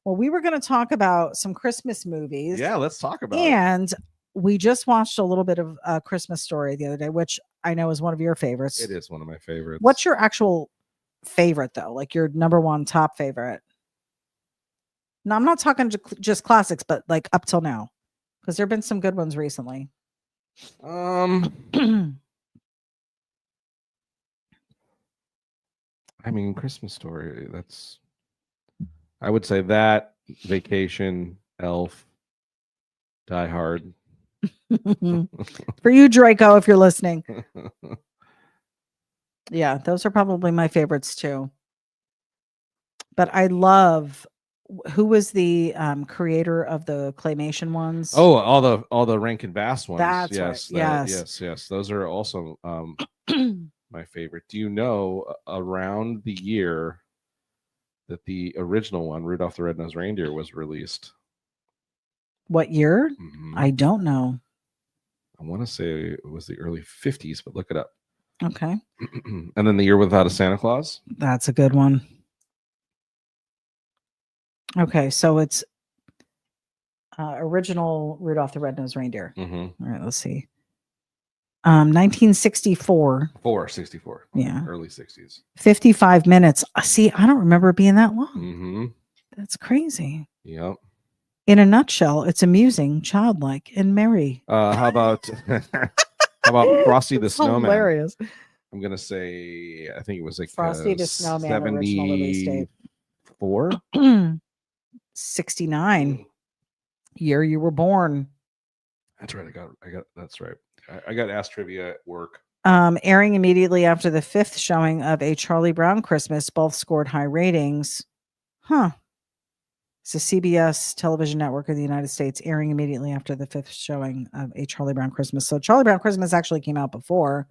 Well, we were going to talk about some Christmas movies. Yeah, let's talk about it. And we just watched a little bit of a Christmas Story the other day, which I know is one of your favorites. It is one of my favorites. What's your actual favorite, though? Like your number one top favorite? No, I'm not talking just classics, but like up till now, because there have been some good ones recently. I mean, Christmas Story. I would say that, Vacation, Elf, Die Hard. For you, Draco, if you're listening. Yeah, those are probably my favorites too. But I love, who was the creator of the claymation ones? Oh, all the Rankin Bass ones. That's yes, right. yes. Those are also my favorite. Do you know around the year that the original one, Rudolph the Red-Nosed Reindeer, was released? What year? Mm-hmm. I don't know. I want to say it was the early 50s, but look it up. Okay. And then The Year Without a Santa Claus. That's a good one. Okay, so it's original Rudolph the Red-Nosed Reindeer. Mm-hmm. All right, let's see. 1964. 64. Yeah. Early 60s. 55 minutes. See, I don't remember it being that long. Mm-hmm. That's crazy. Yep. In a nutshell, it's amusing, childlike, and merry. How about Frosty the Snowman? Hilarious. I'm gonna say, I think it was like Frosty the Snowman original release date. 74? 69. Year you were born. That's right. I got that's right. I got asked trivia at work. Airing immediately after the 5th showing of A Charlie Brown Christmas, both scored high ratings. Huh. It's a CBS television network of the United States, airing immediately after the 5th showing of A Charlie Brown Christmas. So Charlie Brown Christmas actually came out before.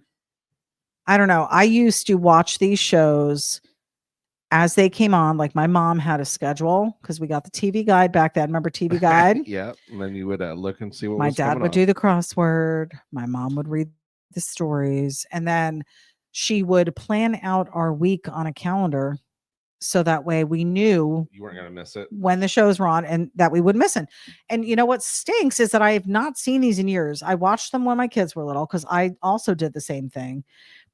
I don't know. I used to watch these shows as they came on. Like my mom had a schedule because we got the TV Guide back then. Remember TV Guide? Yeah. And then you would look and see what my was dad would do the crossword. My mom would read the stories. And then she would plan out our week on a calendar. So that way we knew you weren't going to miss it when the shows were on and that we wouldn't miss it. And you know what stinks is that I have not seen these in years. I watched them when my kids were little because I also did the same thing.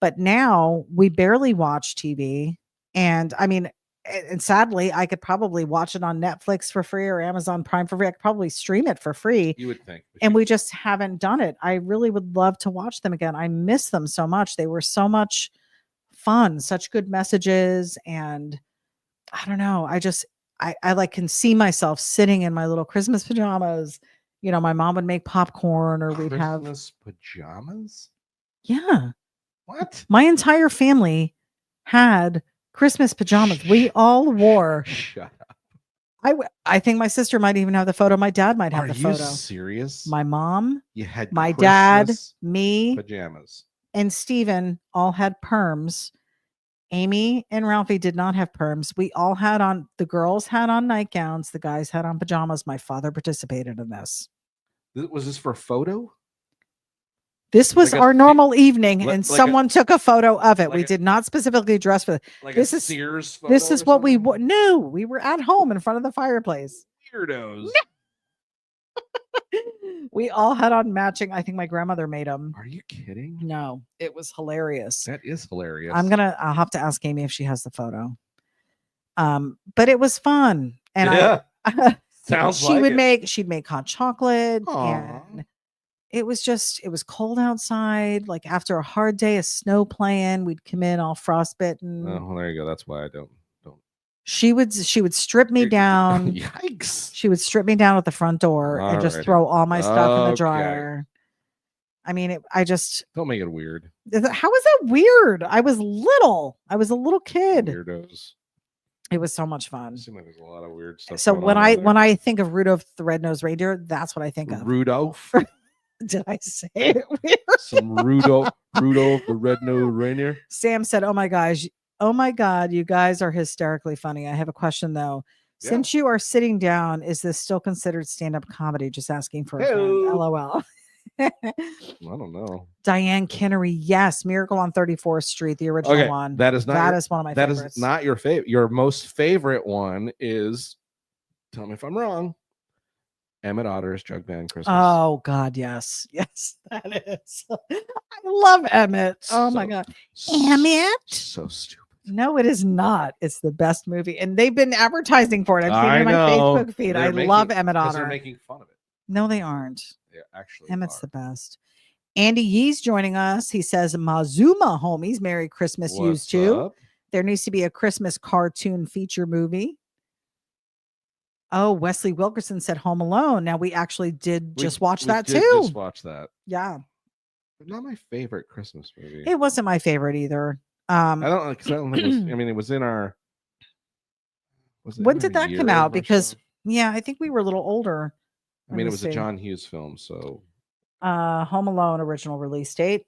But now we barely watch TV. And I mean, and sadly, I could probably watch it on Netflix for free or Amazon Prime for free. I could probably stream it for free. You would think. And we just haven't done it. I really would love to watch them again. I miss them so much. They were so much fun, such good messages. And I don't know. I like can see myself sitting in my little Christmas pajamas. You know, my mom would make popcorn or we'd have Christmas pajamas. Yeah. What? My entire family had Christmas pajamas. We all wore. Shut up. I think my sister might even have the photo. My dad might have the photo. Are you serious? My mom, you had my Christmas dad, me, pajamas, and Steven all had perms. Amy and Ralphie did not have perms. We all had on, the girls had on nightgowns. The guys had on pajamas. My father participated in this. Was this for a photo? This was our normal evening, and someone took a photo of it. Like we did not specifically dress for it. Like this a is Sears photo. This is what we no. We were at home in front of the fireplace. Weirdos. We all had on matching. I think my grandmother made them. Are you kidding? No, it was hilarious. That is hilarious. I'll have to ask Amy if she has the photo. But it was fun. And Sounds she like would it. she'd make hot chocolate Aw. and it was cold outside. Like after a hard day of snow playing, we'd come in all frostbitten. Oh, well, there you go. That's why I don't. She would strip me down. Yikes. She would strip me down at the front door and just Alrighty. throw all my stuff in the Okay. dryer. I mean, Don't make it weird. how is that weird? I was little. I was a little kid. Weirdos. It was so much fun. It seems like there's a lot of weird stuff. So going when on over when there. I think of Rudolph the Red-Nosed Reindeer, that's what I think of. Rudolph, Did I say it weird? some Rudolph the red-nosed reindeer. Sam said, "Oh my gosh, oh my god, you guys are hysterically funny. I have a question though. Yeah. Since you are sitting down, is this still considered stand-up comedy? Just asking for a friend. Hey-o. LOL." I don't know. Diane Kinnery, yes, Miracle on 34th Street, the original Okay, one. that is not That your- is one of my That favorites. is not your favorite. Your most favorite one is. Tell me if I'm wrong. Emmett Otter's Jug Band Christmas. Oh God, yes, yes, that is. I love Emmett. Oh my So- God, Emmett. So stupid. No, it is not. It's the best movie, and they've been advertising for it. I've seen it I in my know. Facebook feed. They're I making- love Emmett Because they're Otter. making fun of it. No, they aren't. They actually Emmett's are. the best. Andy Yee's joining us. He says, Mazuma homies, Merry Christmas, yous What's too. up? There needs to be a Christmas cartoon feature movie. Oh, Wesley Wilkerson said Home Alone. Now we actually did just watch that did too. Just watch that. Yeah. Not my favorite Christmas movie. It wasn't my favorite either. I don't think it was, I mean, it was in our. Was it When in did our that come year out? or Because so? yeah, I think we were a little older. I mean, Let it me was a see. John Hughes film, so Home Alone original release date.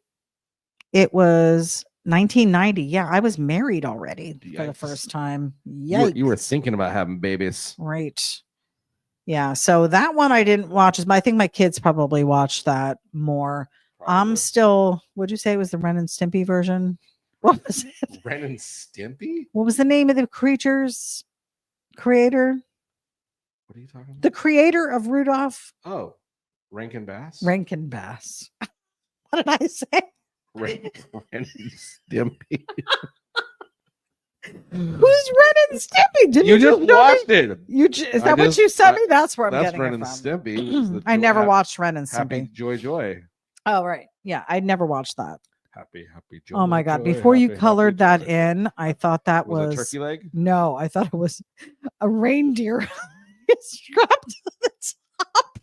It was 1990. Yeah, I was married already for the Yikes. first time. you were Yikes. thinking about having babies. Right. Yeah. So that one I didn't watch. I think my kids probably watched that more. I'm Probably. still, what'd you say was the Ren and Stimpy version? What was it? Ren and Stimpy. What was the name of the creature's creator? What are you talking about? The creator of Rudolph Oh, Rankin Bass. Rankin Bass. What did I say? Ren and Stimpy. Who's Ren and Stimpy? Did You just know that? watched it. Is I that what just- you sent me? That's where I'm That's getting Ren it and from. Stimpy. It was the I never Happy- watched Ren and Happy Stimpy. Joy. Oh, right. Yeah, I never watched that. Happy Joy. Oh my God. Joy, Before you happy, colored happy that joy. in, I thought that Was was it turkey leg? no, I thought it was a reindeer strapped to the top.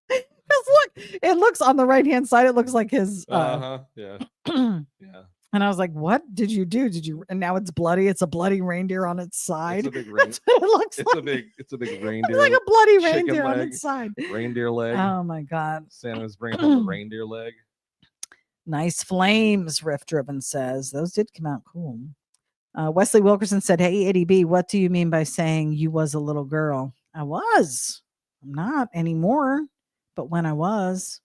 'Cause look, it looks on the right hand side, it looks like his Yeah. and Yeah. I was like, what did you do? And now it's bloody. It's a bloody reindeer on its It's side. a big rain, That's what it looks it's like. a big It's reindeer. like a bloody chicken reindeer on leg. its side. Reindeer leg. Oh my God. Santa's bringing home the reindeer leg. Nice flames, Rift Driven says. Those did come out cool. Wesley Wilkerson said, Hey, ityB, what do you mean by saying you was a little girl? I was. I'm not anymore. But when I was,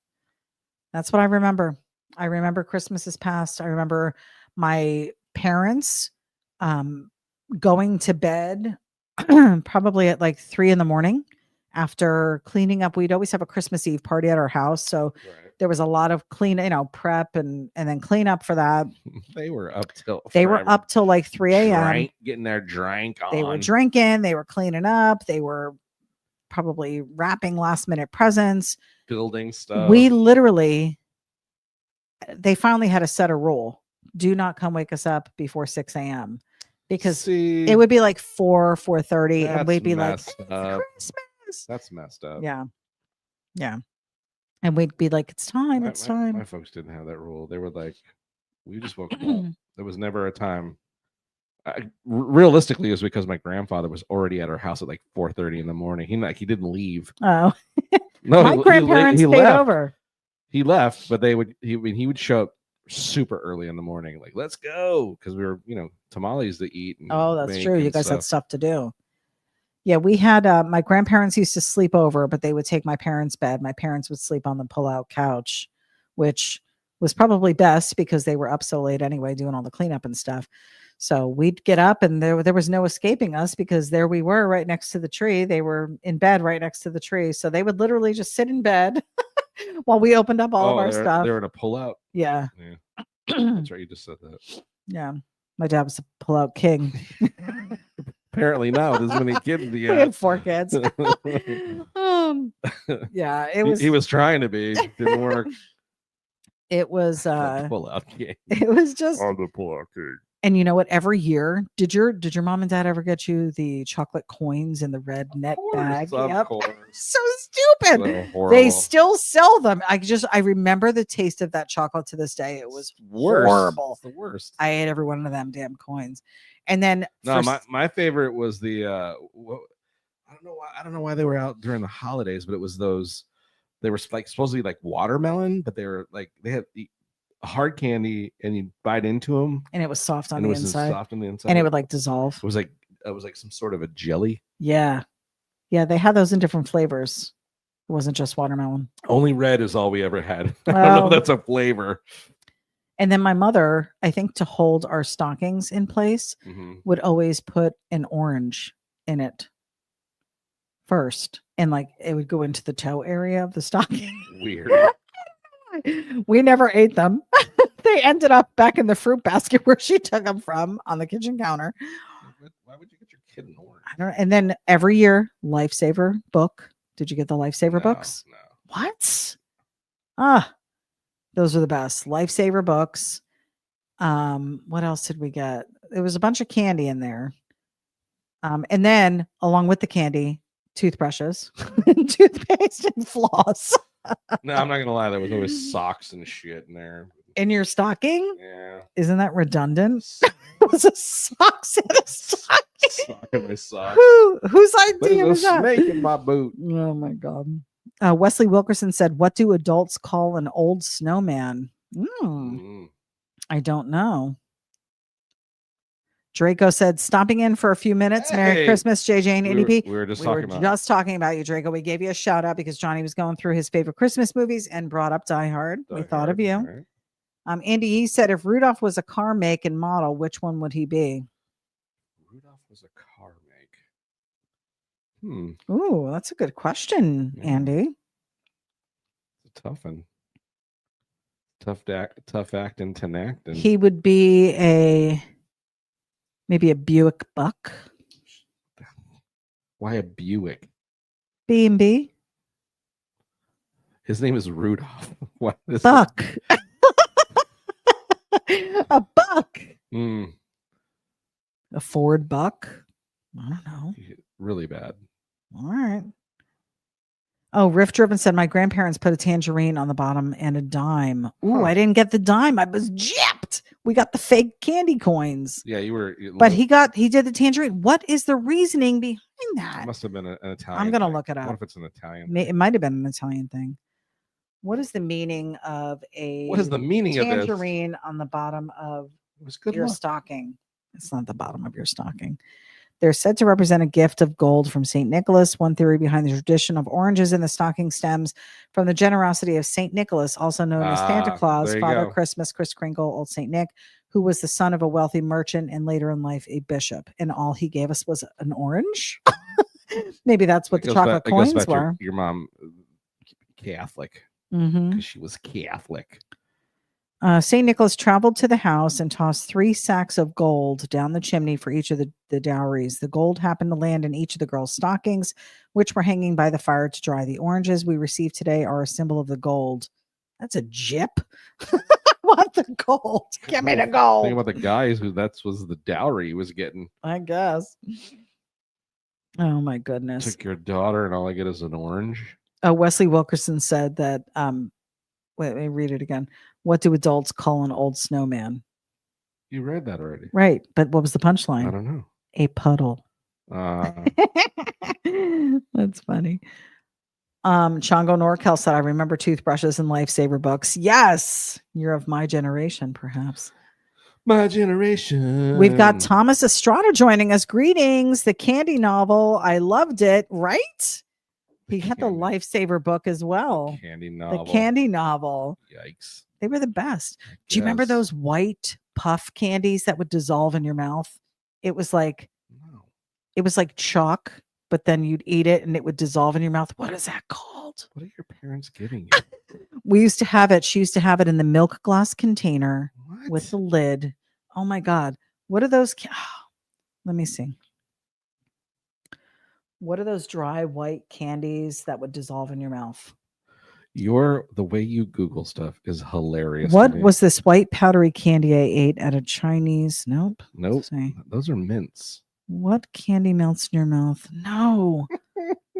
that's what I remember. I remember Christmas is past. I remember my parents going to bed probably at like 3 a.m. after cleaning up. We'd always have a Christmas Eve party at our house. So Right. there was a lot of prep and then clean up for that. They were up till They were forever. up till like 3 a.m. Drank, getting their drink on. They were drinking, they were cleaning up, they were probably wrapping last minute presents. building stuff. We literally, they finally had to set a rule. Do not come wake us up before 6 a.m. because See, it would be like 4:30 and that's we'd be like, messed "It's up. Christmas." That's messed up. Yeah. Yeah. And we'd be like, it's time, My- it's my- time. My folks didn't have that rule. They were like, we just woke up. There was never a time. Realistically, it was because my grandfather was already at our house at like 4:30 in the morning. He didn't leave. Oh, No, my grandparents he stayed left. over. He left, but he would show up super early in the morning, like let's go, because we were tamales to eat. And Oh, that's make true. You and guys had stuff. stuff to do. Yeah, we had my grandparents used to sleep over, but they would take my parents' bed. My parents would sleep on the pull-out couch, which was probably best because they were up so late anyway, doing all the cleanup and stuff. So we'd get up and there was no escaping us because there we were right next to the tree. They were in bed right next to the tree. So they would literally just sit in bed while we opened up all of our stuff. They're in a pull-out. Yeah. That's right. You just said that. Yeah. My dad was a pull-out king. Apparently not. There's many kids. We had 4 kids. Yeah, it was. He was trying to be. Didn't work. It was. Pull-out king. It was just. I'm the pull-out king. And you know what? Every year, did your mom and dad ever get you the chocolate coins in the red net bag? Of course. So stupid. They still sell them. I remember the taste of that chocolate to this day. It was horrible. It's the worst. I ate every one of them damn coins. And then my favorite was the I don't know why they were out during the holidays, but it was those. They were like supposed to be like watermelon, but they were like they had hard candy and you bite into them and it was soft on the inside and it would like dissolve. It was like some sort of a jelly. Yeah they had those in different flavors. It wasn't just watermelon. Only red is all we ever had. I don't know if that's a flavor. And then my mother, I think to hold our stockings in place, would always put an orange in it first, and like it would go into the toe area of the stocking. Weird. We never ate them. They ended up back in the fruit basket where she took them from on the kitchen counter. Why would you get your kid an orange? I don't know. And then every year, Lifesaver book. Did you get the Lifesaver books? No. What? Those are the best. Lifesaver books. What else did we get? There was a bunch of candy in there. And then along with the candy, toothbrushes, toothpaste, and floss. No, I'm not gonna lie. There was always socks and shit in there. In your stocking? Yeah. Isn't that redundant? It was a sock set of stocking. Sock in my sock. Whose idea was that? Snake in my boot. Oh my god. Wesley Wilkerson said, "What do adults call an old snowman?" I don't know. Draco said, "Stopping in for a few minutes. Hey, Merry Christmas, JJ and ityB." We were just talking about you, Draco. We gave you a shout out because Johnny was going through his favorite Christmas movies and brought up Die Hard. We thought of you. Right. Andy E said, "If Rudolph was a car make and model, which one would he be?" Rudolph was a car make. Ooh, that's a good question, Andy. It's a tough one. Tough acting to act. He would be maybe a Buick Buck. Why a Buick? B&B. His name is Rudolph. What is Buck? A Buck. A Ford Buck. I don't know. Really bad. All right. Oh, Riff Driven said, "My grandparents put a tangerine on the bottom and a dime." Ooh, I didn't get the dime. I was gypped. We got the fake candy coins. Yeah, you were. But he did the tangerine. What is the reasoning behind that? It must have been an Italian. I'm going to look it up. What if it's an Italian? It might have been an Italian thing. What is the meaning of tangerine on the bottom of your stocking? It's not the bottom of your stocking. They're said to represent a gift of gold from St. Nicholas. One theory behind the tradition of oranges in the stocking stems from the generosity of St. Nicholas, also known as Santa Claus, Father Christmas, Kris Kringle, Old St. Nick, who was the son of a wealthy merchant and later in life a bishop. And all he gave us was an orange. Maybe that's what the chocolate coins were. Your mom, Catholic. Because she was Catholic. St. Nicholas traveled to the house and tossed 3 sacks of gold down the chimney for each of the dowries. The gold happened to land in each of the girls' stockings, which were hanging by the fire to dry. The oranges we received today are a symbol of the gold. That's a jip. I want the gold. Give me the gold. Think about the guys who was the dowry he was getting. I guess. Oh my goodness. Took your daughter and all I get is an orange. Wesley Wilkerson said that, let me read it again. What do adults call an old snowman? You read that already. Right. But what was the punchline? I don't know. A puddle. That's funny. Chongo Norkel said, "I remember toothbrushes and Lifesaver books." Yes. You're of my generation, perhaps. My generation. We've got Thomas Estrada joining us. Greetings. The candy novel. I loved it. Right? He had the Lifesaver book as well. The candy novel. The candy novel. Yikes. They were the best. Do you remember those white puff candies that would dissolve in your mouth. It was like No. chalk, but then you'd eat it and it would dissolve in your mouth. What is that called? What are your parents giving you? We used to have it. She used to have it in the milk glass container What? with the lid. Oh my God. What are those? Let me see. What are those dry white candies that would dissolve in your mouth? The way you Google stuff is hilarious. to What me. was this white powdery candy I ate at a Chinese? Nope. Nope. See. Those are mints. What candy melts in your mouth? No.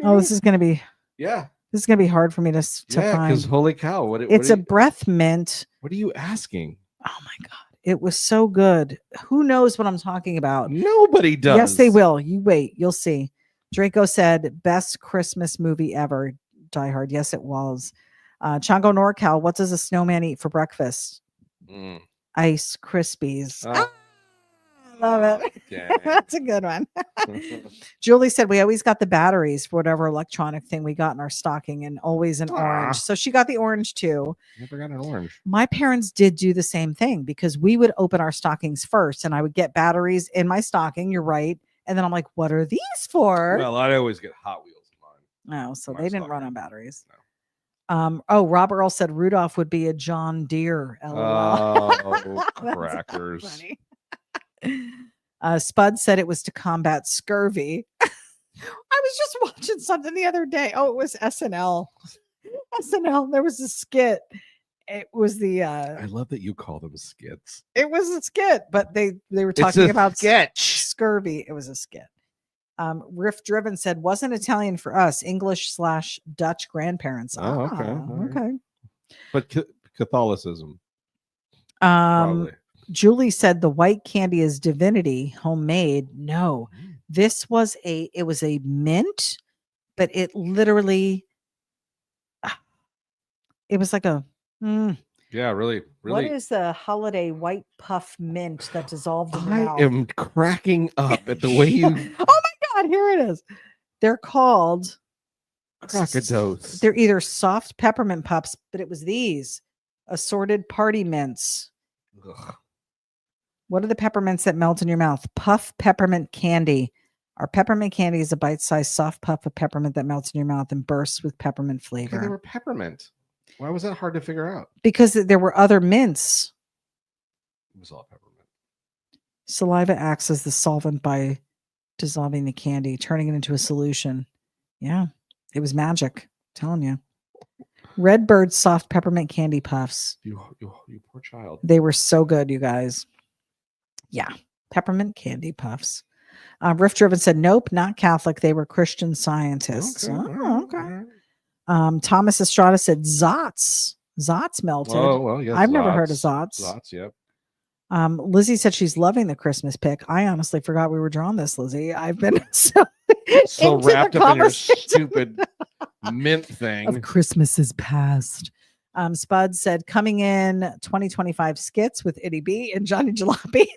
Oh, this is gonna be Yeah. hard for me to Yeah, because find. holy cow. It's a breath mint. What are you asking? Oh my God. It was so good. Who knows what I'm talking about? Nobody does. Yes, they will. You wait. You'll see. Draco said, best Christmas movie ever. Die Hard. Yes, it was. Chongo NorCal, what does a snowman eat for breakfast? Mm. Ice Krispies. Oh. Love it. Okay. That's a good one. Julie said we always got the batteries for whatever electronic thing we got in our stocking, and always an orange. So she got the orange too. Never got an orange. My parents did do the same thing because we would open our stockings first and I would get batteries in my stocking. You're right. And then I'm like, what are these for? Well, I always get Hot Wheels in mine. Oh, so my they didn't run stocking. on batteries. No. Robert Earl said Rudolph would be a John Deere. LOL. Oh, That's crackers. funny. Spud said it was to combat scurvy. I was just watching something the other day. Oh, it was SNL. SNL. There was a skit. It was the I love that you call them skits. it was a skit, but they were talking about sketch. scurvy. It was a skit. Riff Driven said wasn't Italian for us, English/Dutch grandparents. Oh, okay. All right. Okay. But Catholicism. Um Probably. Julie said the white candy is divinity, homemade. No, this was a mint, but it literally it was like a Yeah, really. What is the holiday white puff mint that dissolved in your I mouth? am cracking up at the way you Oh my God, here it is. They're called crocodose. They're either soft peppermint puffs, but it was these assorted party mints. Ugh. What are the peppermints that melt in your mouth? Puff peppermint candy. Our peppermint candy is a bite-sized soft puff of peppermint that melts in your mouth and bursts with peppermint flavor. Okay, they were peppermint. Why was that hard to figure out? Because there were other mints. It was all peppermint. Saliva acts as the solvent by dissolving the candy, turning it into a solution. Yeah, it was magic. I'm telling you. Redbird soft peppermint candy puffs. You poor child. They were so good, you guys. Yeah, peppermint candy puffs. Riff Driven said, nope, not Catholic. They were Christian scientists. Okay. Thomas Estrada said, Zots. Zots melted. Oh, well, yes. I've never heard of Zots. Zots, yep. Lizzie said she's loving the Christmas pick. I honestly forgot we were drawing this, Lizzie. I've been so into wrapped the up in your conversation stupid mint thing. of Christmases past. Spud said, coming in 2025 skits with ityB and Johnny Jalopy.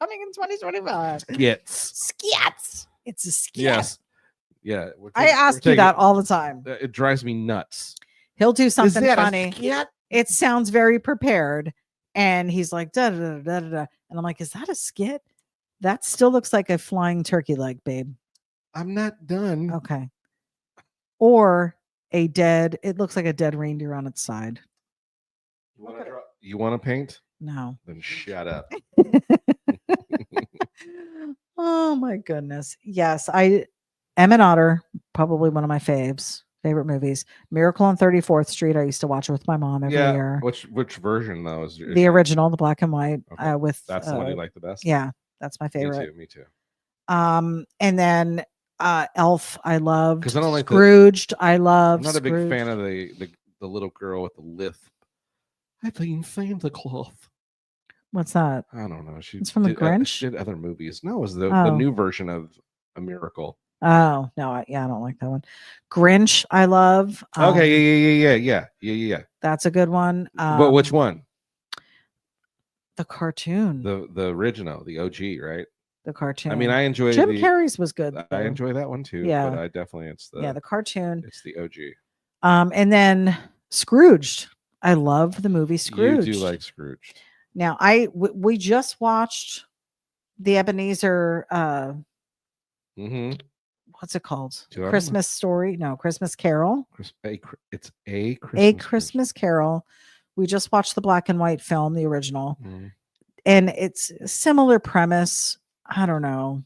Coming in 2025. Skits. It's a skit. Yes. Yeah. I ask you that all the time. It drives me nuts. He'll do something Is that funny. a skit? It sounds very prepared. And he's like, da da da da da. And I'm like, is that a skit? That still looks like a flying turkey leg, babe. I'm not done. Okay. Or it looks like a dead reindeer on its side. You want to paint? No. Then shut up. Oh my goodness. Yes. Em and Otter, probably one of my favorite movies. Miracle on 34th Street. I used to watch it with my mom every year. Which version though? Is the original, the black and white. Okay. With that's the one you like the best. Yeah, that's my favorite. Me too. And then Elf, I loved. Because I don't like Scrooged. I love. I'm not Scrooged. a big fan of the little girl with the lisp. I've been Santa Claus. What's that? I don't know. It's from the Grinch. She did other movies. No, it was the new version of A Miracle. Oh no, I don't like that one. Grinch, I love. Okay, yeah. That's a good one. But which one? The cartoon. The original, the OG, right? The cartoon. I mean, I enjoy Jim Carrey's was good. I enjoy that one too. Yeah, but I definitely the cartoon. It's the OG. And then Scrooged. I love the movie Scrooge. You do like Scrooge. Now, we just watched the Ebenezer. Mm-hmm. What's it called? Do I remember? Christmas Story? No, Christmas Carol. It's a A Christmas. Christmas Carol. We just watched the black and white film, the original, Mm. and it's a similar premise. I don't know.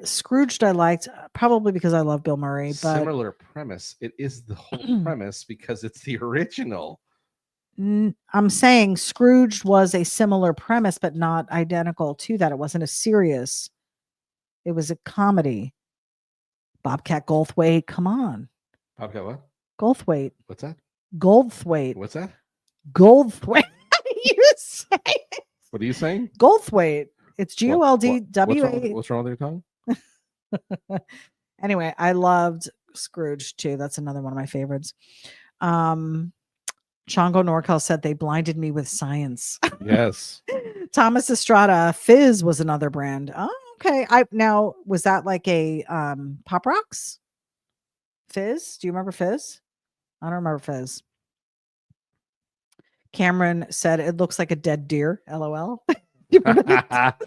Scrooged I liked probably because I love Bill Murray, but Similar premise. It is the whole premise because it's the original. I'm saying Scrooged was a similar premise, but not identical to that. It wasn't a serious. It was a comedy. Bobcat Goldthwait, come on. Bobcat what? Goldthwait. What's that? Goldthwait. What's that? Goldthwait. You say What are you saying? Goldthwait. It's Goldwa. What's wrong with your tongue? Anyway, I loved Scrooge too. That's another one of my favorites. Chongo Norcal said they blinded me with science. Yes. Thomas Estrada, Fizz was another brand. Oh, okay. Now was that like a Pop Rocks? Fizz? Do you remember Fizz? I don't remember Fizz. Cameron said it looks like a dead deer. LOL. You remember that?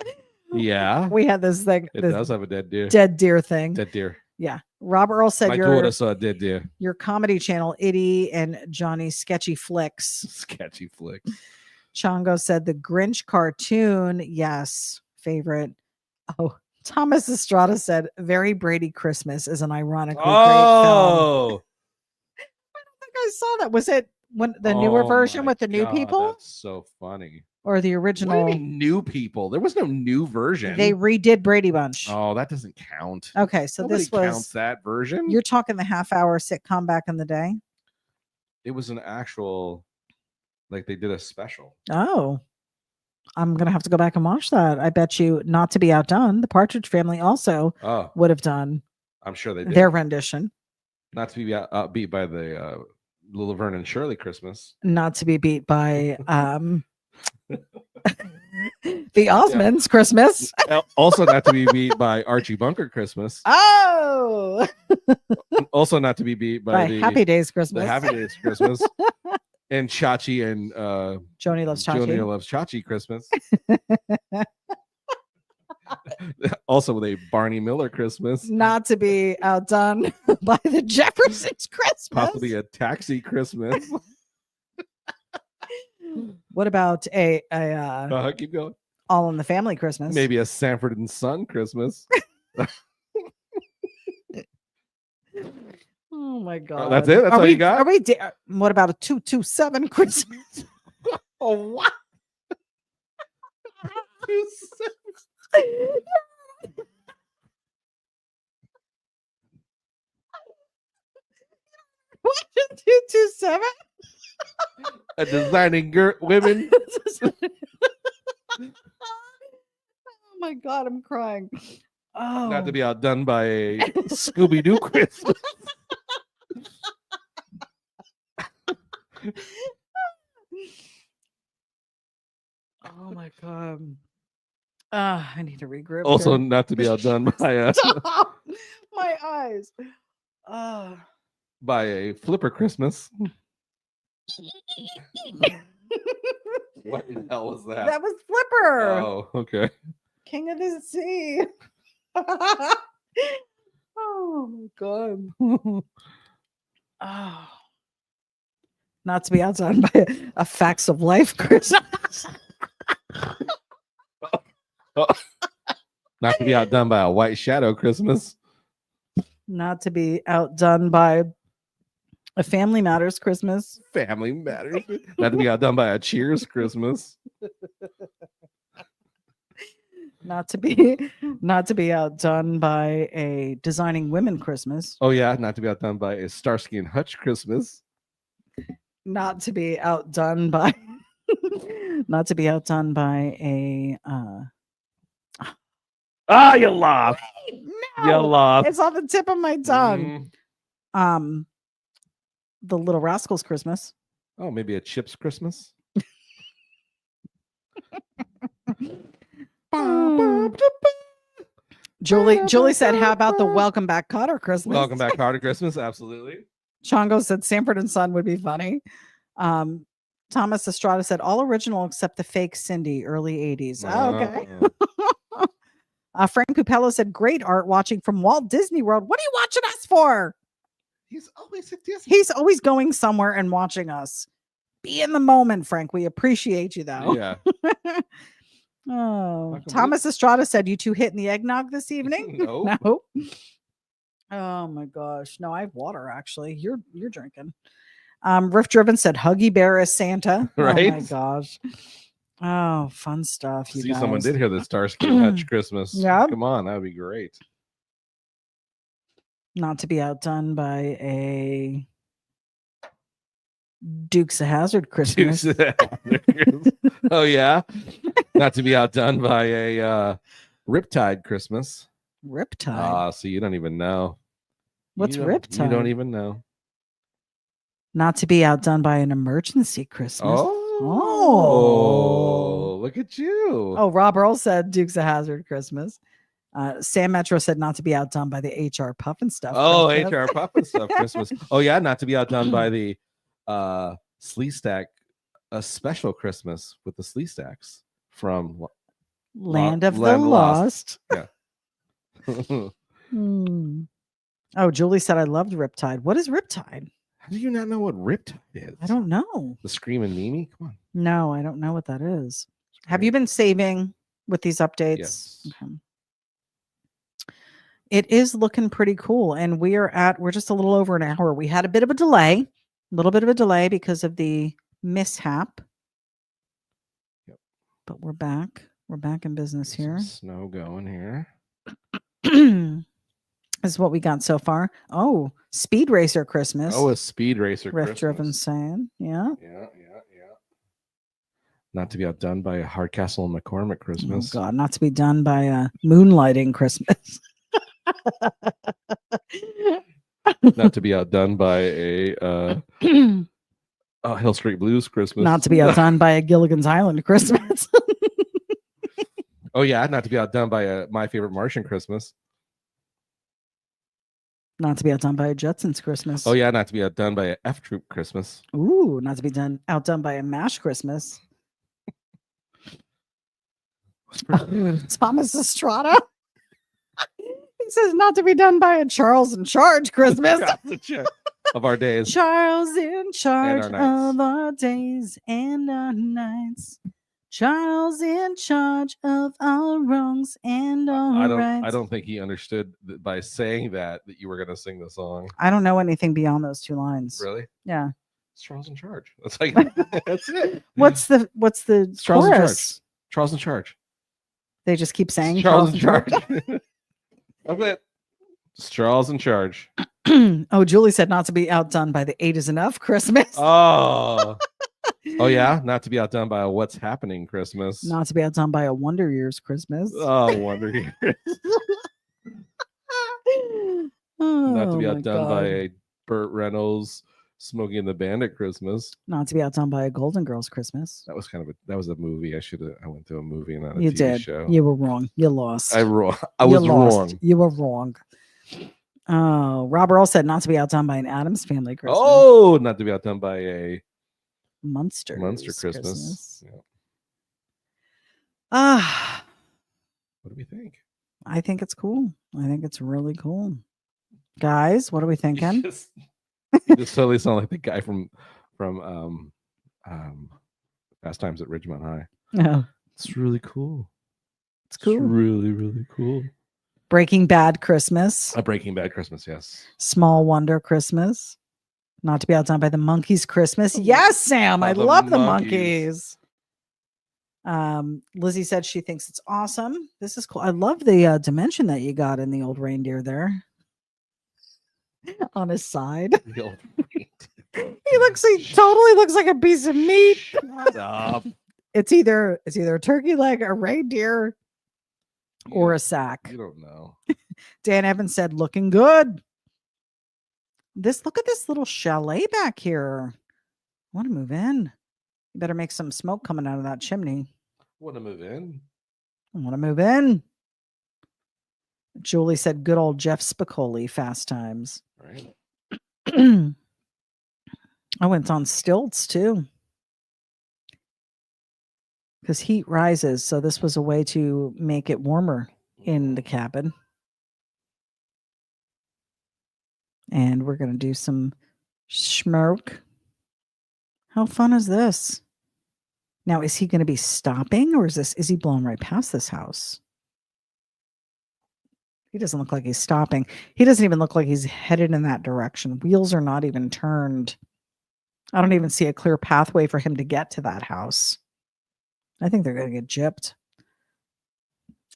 Yeah. We had this thing. It this does have a dead deer. dead deer thing. Dead deer. Yeah. Rob Earl said My daughter saw a dead deer. your comedy channel, ityB and Johnny Sketchy Flicks. Sketchy flicks. Chongo said the Grinch cartoon. Yes. Favorite. Oh, Thomas Estrada said Very Brady Christmas is an ironically great film. Oh, I don't think I saw that. Was it when the newer version with the new people? That's so funny. Or the What do original? you mean new people? There was no new version. They redid Brady Bunch. Oh, that doesn't count. Okay, so Nobody this was counts that version. You're talking the half-hour sitcom back in the day. It was an actual, like they did a special. Oh, I'm gonna have to go back and watch that. I bet you, not to be outdone, the Partridge Family also would have done. I'm sure they did their rendition. Not to be beat by the Little Vern and Shirley Christmas. Not to be beat by the Osmonds Christmas. Also not to be beat by Archie Bunker Christmas. Oh. Also not to be beat by the Happy Days Christmas. The Happy Days Christmas. And Chachi and Joni Loves Chachi. Joni Loves Chachi Christmas. Also with a Barney Miller Christmas. Not to be outdone by the Jeffersons Christmas. Possibly a Taxi Christmas. What about a keep going. All in the Family Christmas? Maybe a Sanford and Son Christmas. Oh my God. That's it? That's all you got? What about a 227 Christmas? Oh, what? What? 227? A designing women. Oh my God, I'm crying. Oh, Not to be outdone by a Scooby Doo Christmas. Oh my God. I need to regroup. Also, here. not to be outdone by Stop! My eyes. By a Flipper Christmas. What the hell was that? That was Flipper. Oh, okay. King of the Sea. Oh my God. Oh. Not to be outdone by a Facts of Life Christmas. Not to be outdone by a White Shadow Christmas. Not to be outdone by a Family Matters Christmas. Family Matters. Not to be outdone by a Cheers Christmas. Not to be outdone by a Designing Women Christmas. Oh yeah, not to be outdone by a Starsky and Hutch Christmas. Not to be outdone by not to be outdone by a you lost. No, You lost. it's on the tip of my tongue. The Little Rascals Christmas. Oh, maybe a Chips Christmas. Julie said, how about the Welcome Back Cotter Christmas? Welcome Back Cotter Christmas, absolutely. Chongo said Sanford and Son would be funny. Thomas Estrada said all original except the fake Cindy, early 80s. Oh, okay. Frank Pupello said great art watching from Walt Disney World. What are you watching us for? He's always at Disney. He's always going somewhere and watching us. Be in the moment, Frank. We appreciate you, though. Yeah. Oh, Thomas Estrada said you two hitting the eggnog this evening. Nope. No. Oh my gosh. No, I have water actually. You're drinking. Riff Driven said Huggy Bear is Santa. Right? Oh my gosh. Oh, fun stuff. You See, guys. someone did hear the Starsky and Hutch Christmas. Yep. Come on, that would be great. Not to be outdone by a Dukes of Hazzard Christmas. Oh yeah. Not to be outdone by a Riptide Christmas. Riptide. So you don't even know. What's Riptide? You don't even know. Not to be outdone by an Emergency Christmas. Oh, look at you. Oh, Rob Earl said Dukes of Hazzard Christmas. Sam Metro said not to be outdone by the HR Puffin Stuff. Oh, Christmas. HR Puffin Stuff Christmas. Oh yeah, not to be outdone by the Slee Stack, a special Christmas with the Slee Stacks from Land of the Lost. Yeah. Oh, Julie said I loved Riptide. What is Riptide? How do you not know what Riptide is? I don't know. The Screaming Mimi? Come on. No, I don't know what that is. Have you been saving with these updates? Yes. Okay. It is looking pretty cool. And we're just a little over an hour. We had a little bit of a delay because of the mishap. Yep. But we're back. We're back in business here. Snow going here. Is what we got so far. Oh, Speed Racer Christmas. Oh, a Speed Racer Rift Christmas. Driven saying. Yeah. Yeah. Not to be outdone by a Hardcastle and McCormick Christmas. Oh God, not to be done by a Moonlighting Christmas. Not to be outdone by a Hill Street Blues Christmas. Not to be outdone by a Gilligan's Island Christmas. Oh yeah, not to be outdone by a My Favorite Martian Christmas. Not to be outdone by a Jetsons Christmas. Oh yeah, not to be outdone by a F Troop Christmas. Ooh, not to be outdone by a MASH Christmas. Thomas Estrada. He says not to be done by a Charles in Charge Christmas. Of our days. Charles in charge And our of our days and our nights. Charles in charge of our wrongs and our rights. I don't think he understood that by saying that you were going to sing the song. I don't know anything beyond those two lines. Really? Yeah. It's Charles in charge. That's like that's it. What's the Charles in chorus? charge. Charles in charge. They just keep saying Charles in charge. Okay. It's Charles in charge. Oh, Julie said not to be outdone by the 8 is enough Christmas. Oh. Oh yeah, not to be outdone by a What's Happening Christmas. Not to be outdone by a Wonder Years Christmas. Oh, Wonder Years. Not to be outdone by a Burt Reynolds Smokey and the Bandit Christmas. Not to be outdone by a Golden Girls Christmas. That was a movie. I went to a movie and not a You TV did. show. You were wrong. You lost. I was wrong. You were wrong. Oh, Robert Earl said not to be outdone by an Addams Family Christmas. Oh, not to be outdone by a Munster Christmas. Yeah. What do we think? I think it's cool. I think it's really cool. Guys, what are we thinking? You just totally sound like the guy from Fast Times at Ridgemont High. No. It's really cool. It's cool. It's really, really cool. Breaking Bad Christmas. A Breaking Bad Christmas, yes. Small Wonder Christmas. Not to be outdone by the Monkeys Christmas. Yes, Sam. I love the Monkeys. Lizzie said she thinks it's awesome. This is cool. I love the dimension that you got in the old reindeer there. On his side. The old he totally looks like a piece of meat. Shut up. It's either a turkey leg, a reindeer, or a sack. You don't know. Dan Evans said, looking good. Look at this little chalet back here. I want to move in. You better make some smoke coming out of that chimney. Want to move in? I want to move in. Julie said, good old Jeff Spicoli, Fast Times. Right. Oh, it's on stilts too. because heat rises. So this was a way to make it warmer in the cabin. And we're going to do some smoke. How fun is this? Now, is he going to be stopping, or is he blowing right past this house? He doesn't look like he's stopping. He doesn't even look like he's headed in that direction. Wheels are not even turned. I don't even see a clear pathway for him to get to that house. I think they're going to get gypped.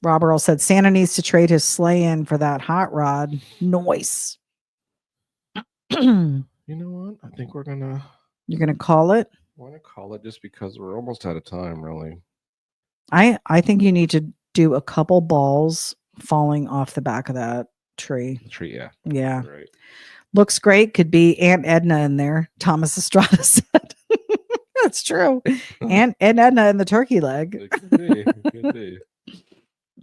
Rob Earl said Santa needs to trade his sleigh in for that hot rod. Noise. You know what? I think we're gonna. You're gonna call it? I want to call it just because we're almost out of time, really. I think you need to do a couple balls falling off the back of that tree. The tree, yeah. Yeah. Right. Looks great. Could be Aunt Edna in there. Thomas Estrada said. That's true. And Edna in the turkey leg. It could be. It could be.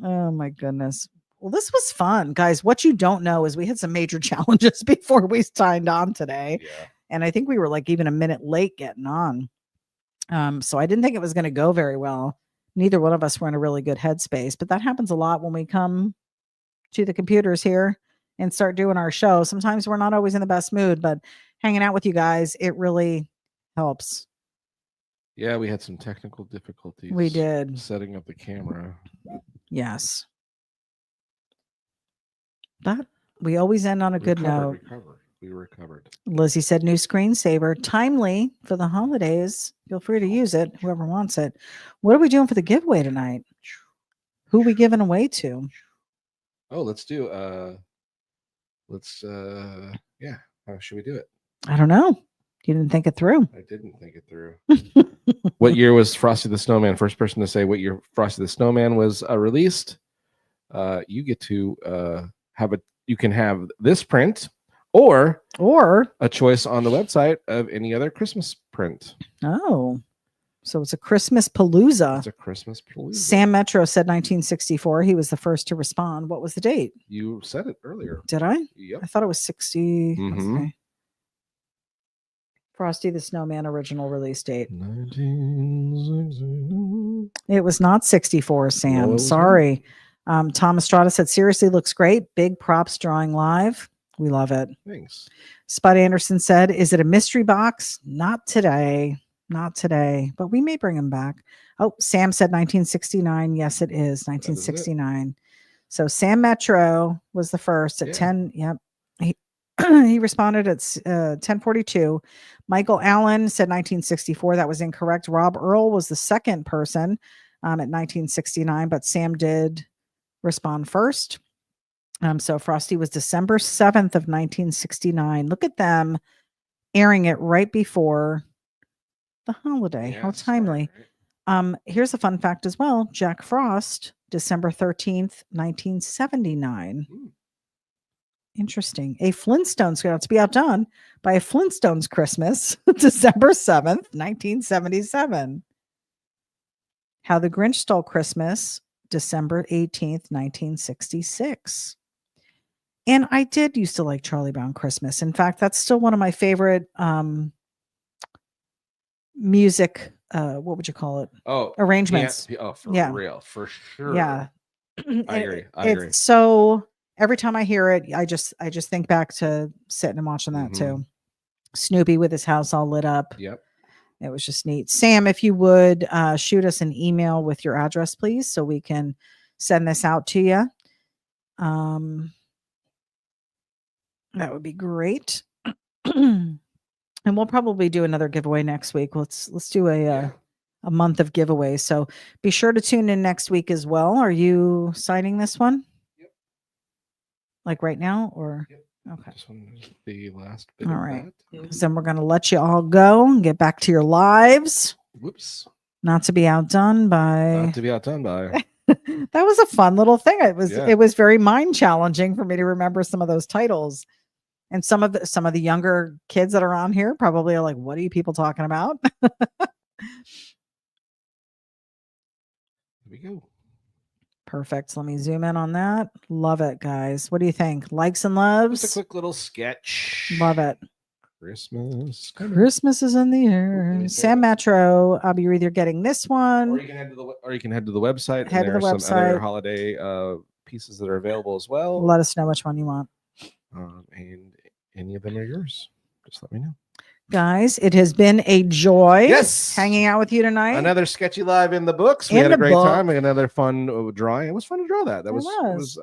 Oh my goodness. Well, this was fun, guys. What you don't know is we had some major challenges before we signed on today. Yeah. And I think we were like even a minute late getting on. So I didn't think it was going to go very well. Neither one of us were in a really good headspace, but that happens a lot when we come to the computers here and start doing our show. Sometimes we're not always in the best mood, but hanging out with you guys, it really helps. Yeah, we had some technical difficulties. We did. Setting up the camera. Yes. But we always end on a good note. We recovered. Lizzie said new screensaver, timely for the holidays. Feel free to use it, whoever wants it. What are we doing for the giveaway tonight? Who are we giving away to? Oh, let's do yeah. How should we do it? I don't know. You didn't think it through. I didn't think it through. What year was Frosty the Snowman? First person to say what year Frosty the Snowman was released. You get to you can have this print or a choice on the website of any other Christmas print. Oh, so it's a Christmas palooza. It's a Christmas palooza. Sam Metro said 1964. He was the first to respond. What was the date? You said it earlier. Did I? Yep. I thought it was 60. Mm-hmm. Okay. Frosty the Snowman original release date. 1960. It was not 64, Sam. No, sorry. Tom Estrada said, seriously, looks great. Big props drawing live. We love it. Thanks. Spud Anderson said, is it a mystery box? Not today. Not today. But we may bring him back. Oh, Sam said 1969. Yes, it is 1969. So Sam Metro was the first at 10. Yep. He responded at 10:42. Michael Allen said 1964. That was incorrect. Rob Earl was the second person at 1969, but Sam did respond first. So Frosty was December 7th of 1969. Look at them airing it right before the holiday. How timely. Right. Here's a fun fact as well. Jack Frost, December 13th, 1979. Interesting. A Flintstones, to be outdone by a Flintstones Christmas, December 7th, 1977. How the Grinch Stole Christmas, December 18th, 1966. And I did used to like Charlie Brown Christmas. In fact, that's still one of my favorite music, what would you call it? Oh, arrangements. Yeah, for real, for sure. Yeah. I agree. So every time I hear it, I just think back to sitting and watching that too. Snoopy with his house all lit up. Yep. It was just neat. Sam, if you would shoot us an email with your address, please, so we can send this out to you. That would be great. And we'll probably do another giveaway next week. Let's do a month of giveaways. So be sure to tune in next week as well. Are you signing this one? Yep. Like right now or? Yep. Okay. This one is the last bit all of right. that. Because then we're going to let you all go and get back to your lives. Whoops. Not to be outdone by. Not to be outdone by. That was a fun little thing. It was very mind challenging for me to remember some of those titles. And some of the younger kids that are on here probably are like, what are you people talking about? There we go. Perfect. Let me zoom in on that. Love it, guys. What do you think? Likes and loves? Just a quick little sketch. Love it. Christmas. Christmas is in the air. Ooh, Sam Metro. You're either getting this one. Or you can head to the website. Head to and the there are some other website. holiday pieces that are available as well. Let us know which one you want. And any of them are yours. Just let me know. Guys, it has been a joy Yes. hanging out with you tonight. Another Sketchy Live in the books. We had a great time. Another fun drawing. It was fun to draw that. That was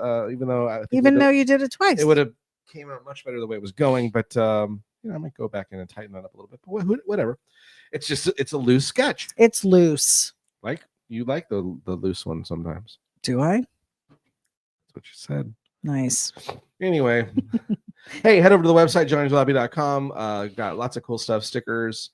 even though you did it twice. It would have came out much better the way it was going, but I might go back in and tighten that up a little bit. But whatever. It's a loose sketch. It's loose. Like you like the loose one sometimes. Do I? That's what you said. Nice. Anyway, hey, head over to the website, johnnyjalopy.com. Got lots of cool stuff, stickers.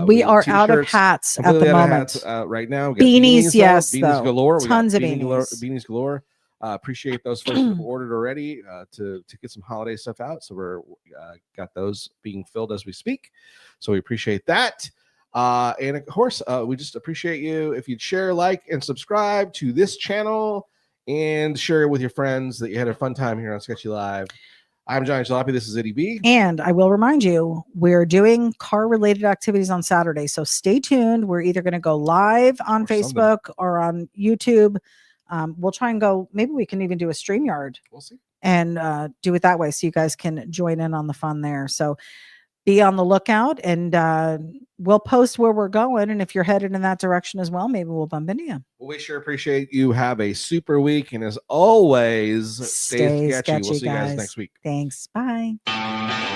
We are out of hats at the moment. Right now. Beanies, yes. Beanies galore. Tons of beanies. Beanies galore. Appreciate those folks that have ordered already to get some holiday stuff out. So we're got those being filled as we speak. So we appreciate that. And of course, we just appreciate you if you'd share, like, and subscribe to this channel and share it with your friends that you had a fun time here on Sketchy Live. I'm Johnny Jalopy. This is ityB. And I will remind you, we're doing car-related activities on Saturday. So stay tuned. We're either going to go live on Facebook or on YouTube. We'll try and go. Maybe we can even do a StreamYard. We'll see. And do it that way so you guys can join in on the fun there. So be on the lookout, and we'll post where we're going. And if you're headed in that direction as well, maybe we'll bump into you. Well, we sure appreciate you. Have a super week. And as always, stay sketchy. We'll see you guys next week. Thanks. Bye.